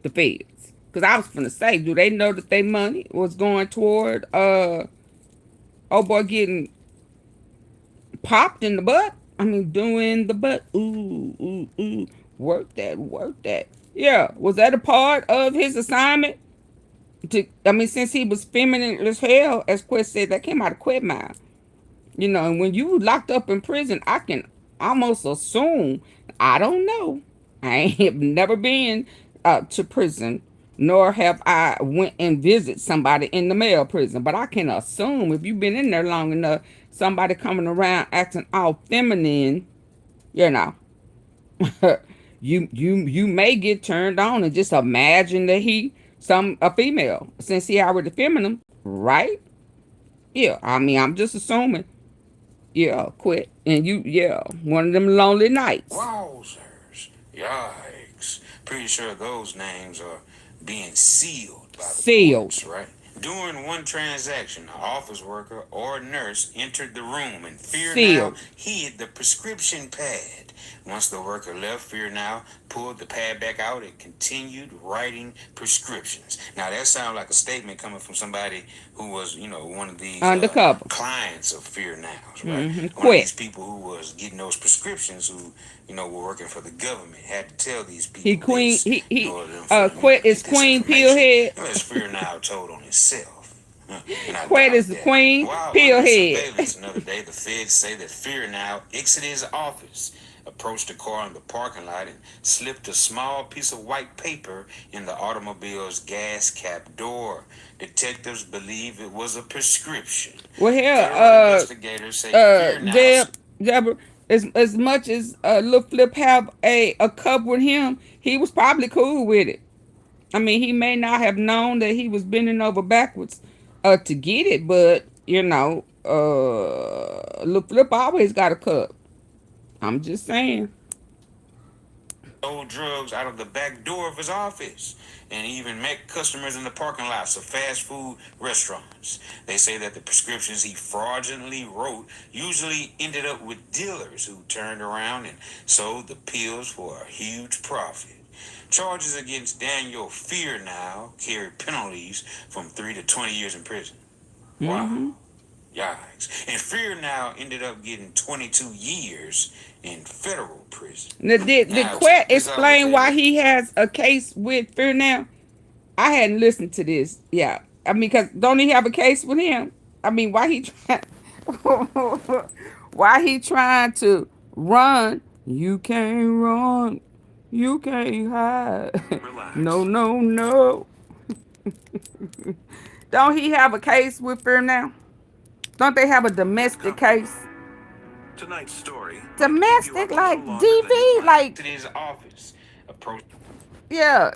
the feds? Because I was finna say, do they know that their money was going toward, getting popped in the butt? I mean, doing the butt. Ooh. Work that. Yeah. Was that a part of his assignment? Since he was feminine as hell, as Quette said, that came out of Quette mouth. And when you locked up in prison, I can almost assume, I don't know. I have never been to prison, nor have I went and visit somebody in the male prison. But I can assume if you've been in there long enough, somebody coming around acting all feminine, you may get turned on and just imagine that a female, since he already feminine, right? Yeah, I mean, I'm just assuming. Yeah, quit. And one of them lonely nights.
Wowzers. Yikes. Pretty sure those names are being sealed by the
Sealed.
courts, right? During one transaction, an office worker or nurse entered the room and Fear
Sealed.
Now hid the prescription pad. Once the worker left, Fear Now pulled the pad back out and continued writing prescriptions. Now that sounds like a statement coming from somebody who was, one of these
Undercover.
clients of Fear Now, right? One of
Quette.
these people who was getting those prescriptions who, were working for the government, had to tell these people
He queen.
this
He
in order for them to
Quette is
get this
queen
information.
pillhead.
As Fear Now told on himself. And I
Quette
doubt
is the
that.
queen
While under
pillhead.
surveillance another day, the feds say that Fear Now exited his office, approached a car in the parking lot, and slipped a small piece of white paper in the automobile's gas cap door. Detectives believe it was a prescription.
Well,
Federal investigators say Fear Now
Deborah, as much as Lil Flip have a cup with him, he was probably cool with it. I mean, he may not have known that he was bending over backwards to get it, but Lil Flip always got a cup. I'm just saying.
sold drugs out of the back door of his office and even met customers in the parking lots of fast food restaurants. They say that the prescriptions he fraudulently wrote usually ended up with dealers who turned around and sold the pills for a huge profit. Charges against Daniel Fear Now carry penalties from 3 to 20 years in prison. Wow. Yikes. And Fear Now ended up getting 22 years in federal prison.
Now, did Quette explain why he has a case with Fear Now? I hadn't listened to this. Yeah. I mean, because don't he have a case with him? I mean, why he trying to run? You can't run. You can't hide.
Relax.
No, no, no. Don't he have a case with Fear Now? Don't they have a domestic case?
Tonight's story.
Domestic, like DV, like
to his office.
yeah.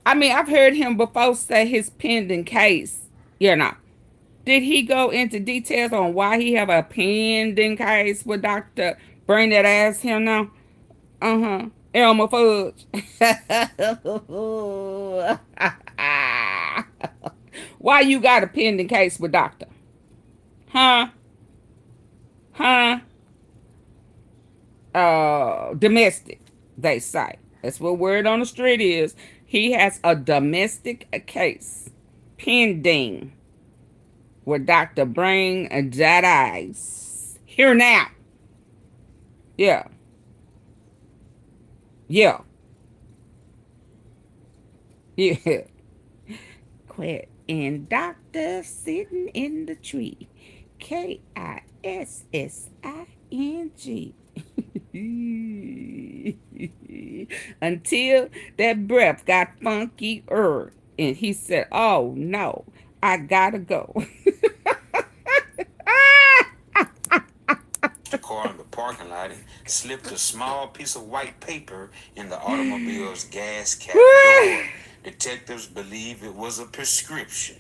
I mean, I've heard him before say his pending case. Did he go into details on why he have a pending case with Dr. Bring that ass him now? Elmer Fudge. Why you got a pending case with Doctor? Domestic, they say. That's what word on the street is. He has a domestic case pending with Dr. Bring that eyes. Here now. Yeah. Quette and Doctor sitting in the tree. KISSING. Until that breath got funky and he said, "Oh no, I gotta go."
The car in the parking lot and slipped a small piece of white paper in the automobile's gas cap door. Detectives believe it was a prescription.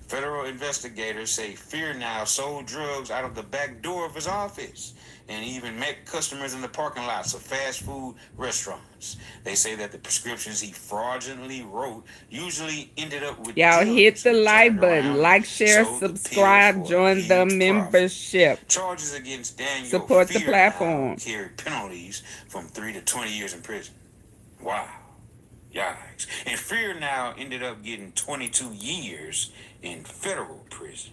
Federal investigators say Fear Now sold drugs out of the back door of his office and even met customers in the parking lots of fast food restaurants. They say that the prescriptions he fraudulently wrote usually ended up with
y'all hit the like button,
around
like, share,
sold the
subscribe,
pills for
join
a
the
huge
membership.
profit. Charges against Daniel
Support the
Fear
platform.
Now carry penalties from 3 to 20 years in prison. Wow. Yikes. And Fear Now ended up getting 22 years in federal prison.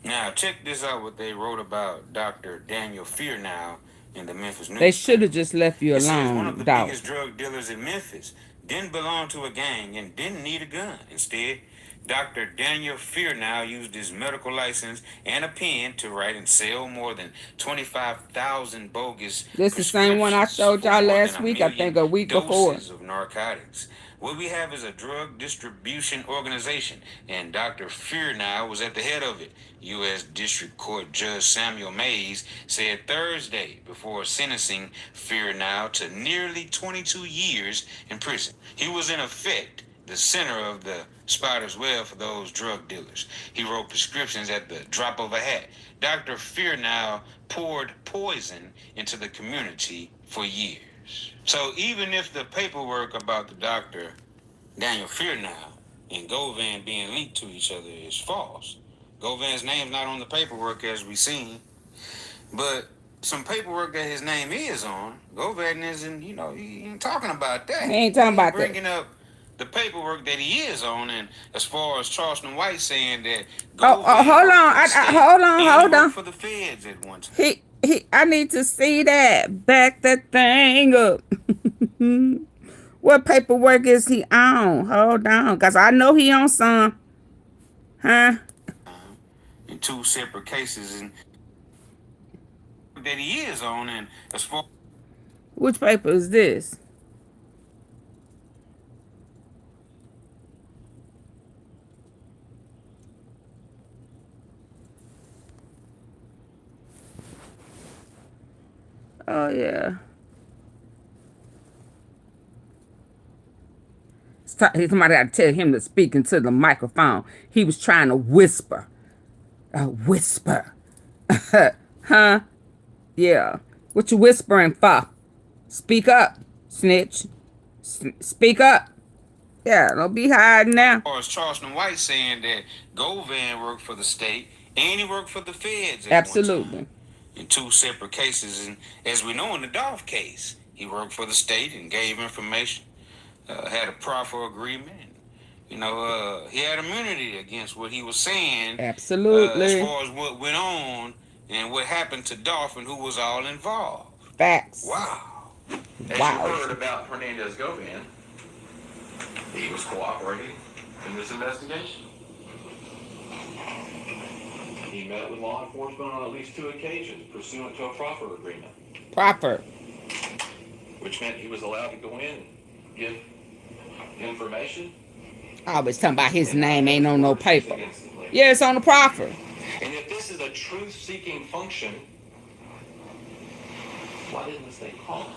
Now, check this out, what they wrote about Dr. Daniel Fear Now in the Memphis News.
They should have just left you
It says one of
alone,
the
Dolph.
biggest drug dealers in Memphis didn't belong to a gang and didn't need a gun. Instead, Dr. Daniel Fearnow used his medical license and a pen to write and sell more than 25,000 bogus
This the same one I showed y'all last week, I think a week before.
doses of narcotics. What we have is a drug distribution organization, and Dr. Fearnow was at the head of it. U.S. District Court Judge Samuel Mays said Thursday before sentencing Fearnow to nearly 22 years in prison. He was in effect the center of the spider's web for those drug dealers. He wrote prescriptions at the drop of a hat. Dr. Fearnow poured poison into the community for years. So even if the paperwork about the Dr. Daniel Fearnow and Govan being linked to each other is false, Govan's name's not on the paperwork as we seen, but some paperwork that his name is on, Govan isn't, he ain't talking about that.
He ain't talking about that.
Bringing up the paperwork that he is on, and as far as Charleston White saying that
hold on, hold on.
For the feds at one time.
I need to see that. Back that thing up. What paperwork is he on? Hold on, cause I know he on some. Huh?
In two separate cases, and that he is on, and as far.
Which paper is this? Oh, yeah. Somebody got to tell him to speak into the microphone. He was trying to whisper. Whisper. Huh? Yeah. What you whispering for? Speak up, snitch. Speak up. Yeah, don't be hiding now.
As far as Charleston White saying that Govan worked for the state and he worked for the feds.
Absolutely.
In two separate cases, and as we know in the Dolph case, he worked for the state and gave information, had a proffer agreement. He had immunity against what he was saying.
Absolutely.
As far as what went on and what happened to Dolph and who was all involved.
Facts.
Wow.
As you heard about Hernandez Govan, he was cooperating in this investigation. He met with law enforcement on at least 2 occasions pursuant to a proffer agreement.
Proffer.
Which meant he was allowed to go in and give information.
I always talking about his name ain't on no paper. Yeah, it's on the proffer.
And if this is a truth-seeking function, why didn't the state call him?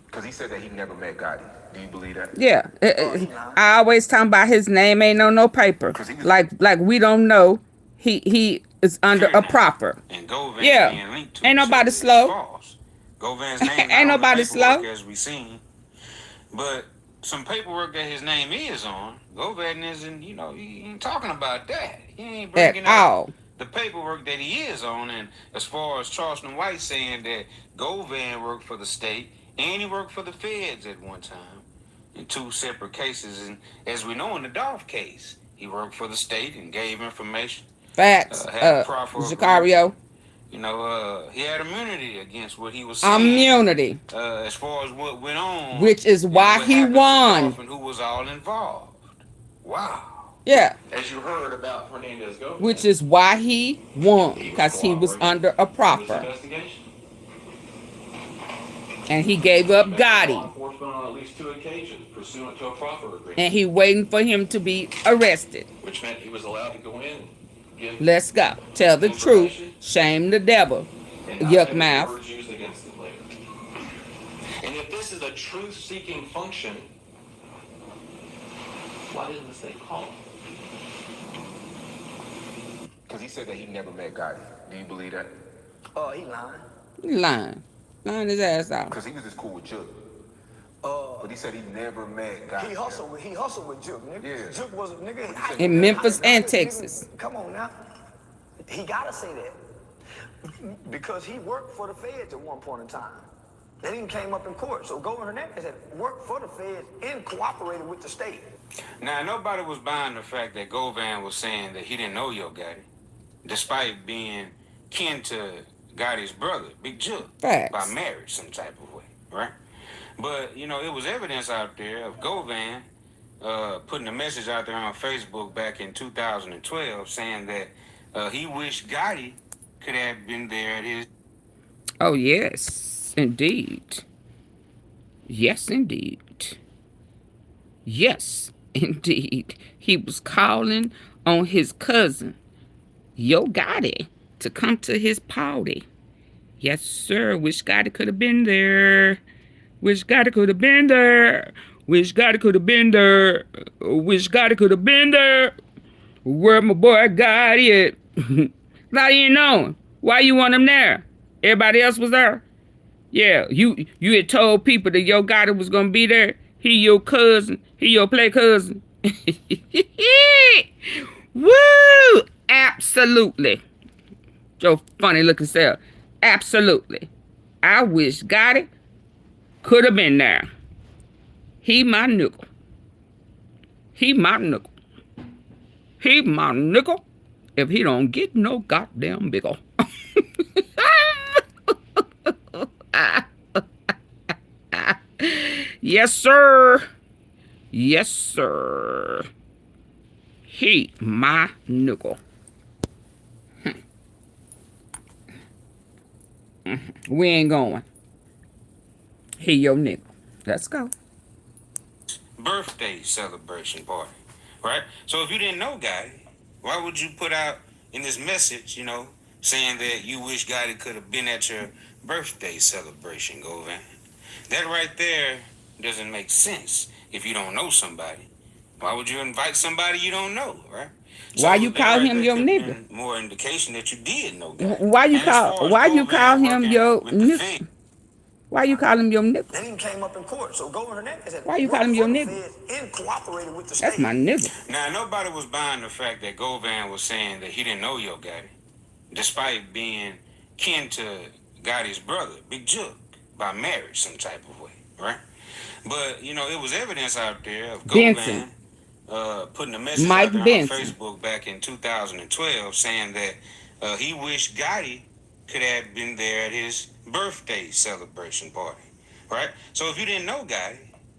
Because he said that he never met Gotti. Do you believe that?
Yeah. I always talking about his name ain't on no paper. Like we don't know he is under a proffer. Yeah. Ain't nobody slow.
Govan's name
ain't nobody slow.
As we seen. But some paperwork that his name is on, Govan isn't, he ain't talking about that. He ain't bringing up the paperwork that he is on. And as far as Charleston White saying that Govan worked for the state and he worked for the feds at one time in 2 separate cases. And as we know in the Dolph case, he worked for the state and gave information.
Facts. Sicario.
He had immunity against what he was saying.
Immunity.
As far as what went on.
Which is why he won.
And who was all involved. Wow.
Yeah.
As you heard about Hernandez Govan.
Which is why he won. Because he was under a proffer. And he gave up Gotti.
On at least 2 occasions pursuant to a proffer agreement.
And he waiting for him to be arrested.
Which meant he was allowed to go in and give.
Let's go. Tell the truth. Shame the devil. Yuck mouth.
And if this is a truth-seeking function, why didn't the state call him?
Because he said that he never met Gotti. Do you believe that?
Oh, he lying.
He lying. Lying his ass out.
Because he was just cool with Juke. But he said he never met Gotti.
He hustled with Juke, nigga.
Yeah.
Juke was a nigga.
In Memphis and Texas.
Come on now. He gotta say that. Because he worked for the feds at one point in time. That even came up in court. So Govan Hernandez had worked for the feds and cooperated with the state.
Now, nobody was buying the fact that Govan was saying that he didn't know Yo Gotti, despite being kin to Gotti's brother, Big Juke, by marriage some type of way, right? But, it was evidence out there of Govan putting a message out there on Facebook back in 2012 saying that he wished Gotti could have been there at his...
Oh, yes, indeed. Yes, indeed. Yes, indeed. He was calling on his cousin, Yo Gotti, to come to his party. Yes, sir. Wish Gotti could have been there. Wish Gotti could have been there. Wish Gotti could have been there. Wish Gotti could have been there. Where my boy Gotti at? Now you know. Why you want him there? Everybody else was there. Yeah, you had told people that Yo Gotti was gonna be there. He your cousin. He your play cousin. Woo! Absolutely. Your funny looking self. Absolutely. I wish Gotti could have been there. He my nickel. He my nickel. He my nickel. If he don't get no goddamn biggle. Yes, sir. Yes, sir. He my nickel. We ain't going. He your nickel. Let's go.
Birthday celebration party, right? So if you didn't know Gotti, why would you put out in this message, you know, saying that you wish Gotti could have been at your birthday celebration, Govan? That right there doesn't make sense if you don't know somebody. Why would you invite somebody you don't know, right?
Why you call him your nigga?
More indication that you did know Gotti.
Why you call him your nigga? Why you call him your nigga?
That even came up in court. So Governor Hernandez said,
why you call him your nigga?
And cooperated with the state.
That's my nigga.
Now, nobody was buying the fact that Govan was saying that he didn't know Yo Gotti, despite being kin to Gotti's brother, Big Jug, by marriage some type of way, right? But, you know, it was evidence out there of Govan putting a message out there on Facebook back in 2012 saying that he wished Gotti could have been there at his birthday celebration party, right? So if you didn't know Gotti,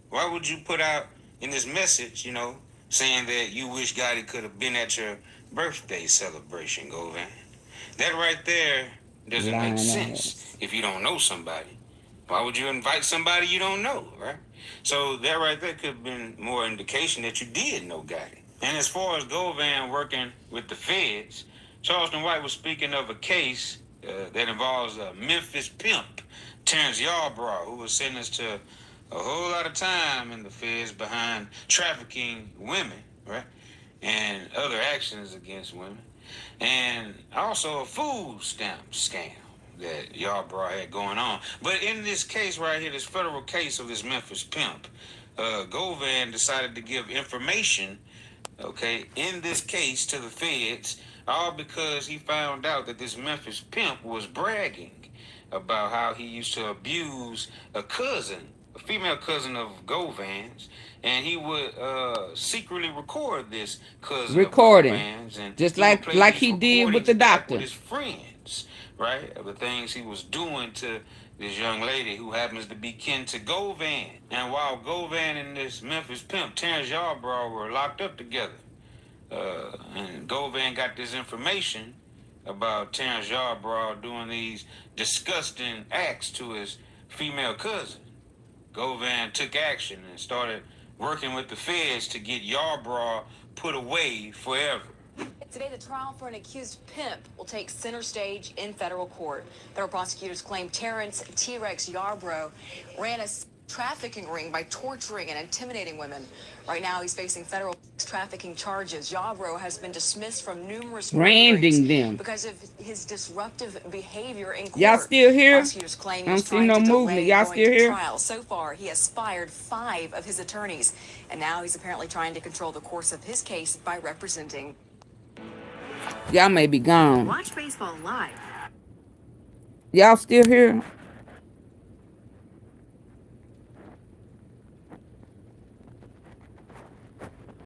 why would you put out in this message, you know, saying that you wish Gotti could have been at your birthday celebration, Govan? That right there doesn't make sense if you don't know somebody. Why would you invite somebody you don't know, right? So that right there could have been more indication that you did know Gotti. And as far as Govan working with the feds, Charleston White was speaking of a case that involves a Memphis pimp, Terrence Yarbrough, who was sentenced to a whole lot of time in the feds behind trafficking women, right? And other actions against women. And also a food stamp scam that Yarbrough had going on. But in this case right here, this federal case of this Memphis pimp, Govan decided to give information, okay, in this case to the feds, all because he found out that this Memphis pimp was bragging about how he used to abuse a cousin, a female cousin of Govan's, and he would secretly record this cousin of Govan's, and
just like he did with the doctor.
With his friends, right? Of the things he was doing to this young lady who happens to be kin to Govan. And while Govan and this Memphis pimp, Terrence Yarbrough, were locked up together, and Govan got this information about Terrence Yarbrough doing these disgusting acts to his female cousin. Govan took action and started working with the feds to get Yarbrough put away forever.
Today, the trial for an accused pimp will take center stage in federal court. Federal prosecutors claim Terrence T-Rex Yarbrough ran a trafficking ring by torturing and intimidating women. Right now, he's facing federal trafficking charges. Yarbrough has been dismissed from numerous hearings because of his disruptive behavior in court.
Y'all still here?
Prosecutors claim
I don't see no movement. Y'all still here?
Trial. So far, he has fired 5 of his attorneys, and now he's apparently trying to control the course of his case by representing.
Y'all may be gone.
Watch baseball live.
Y'all still here?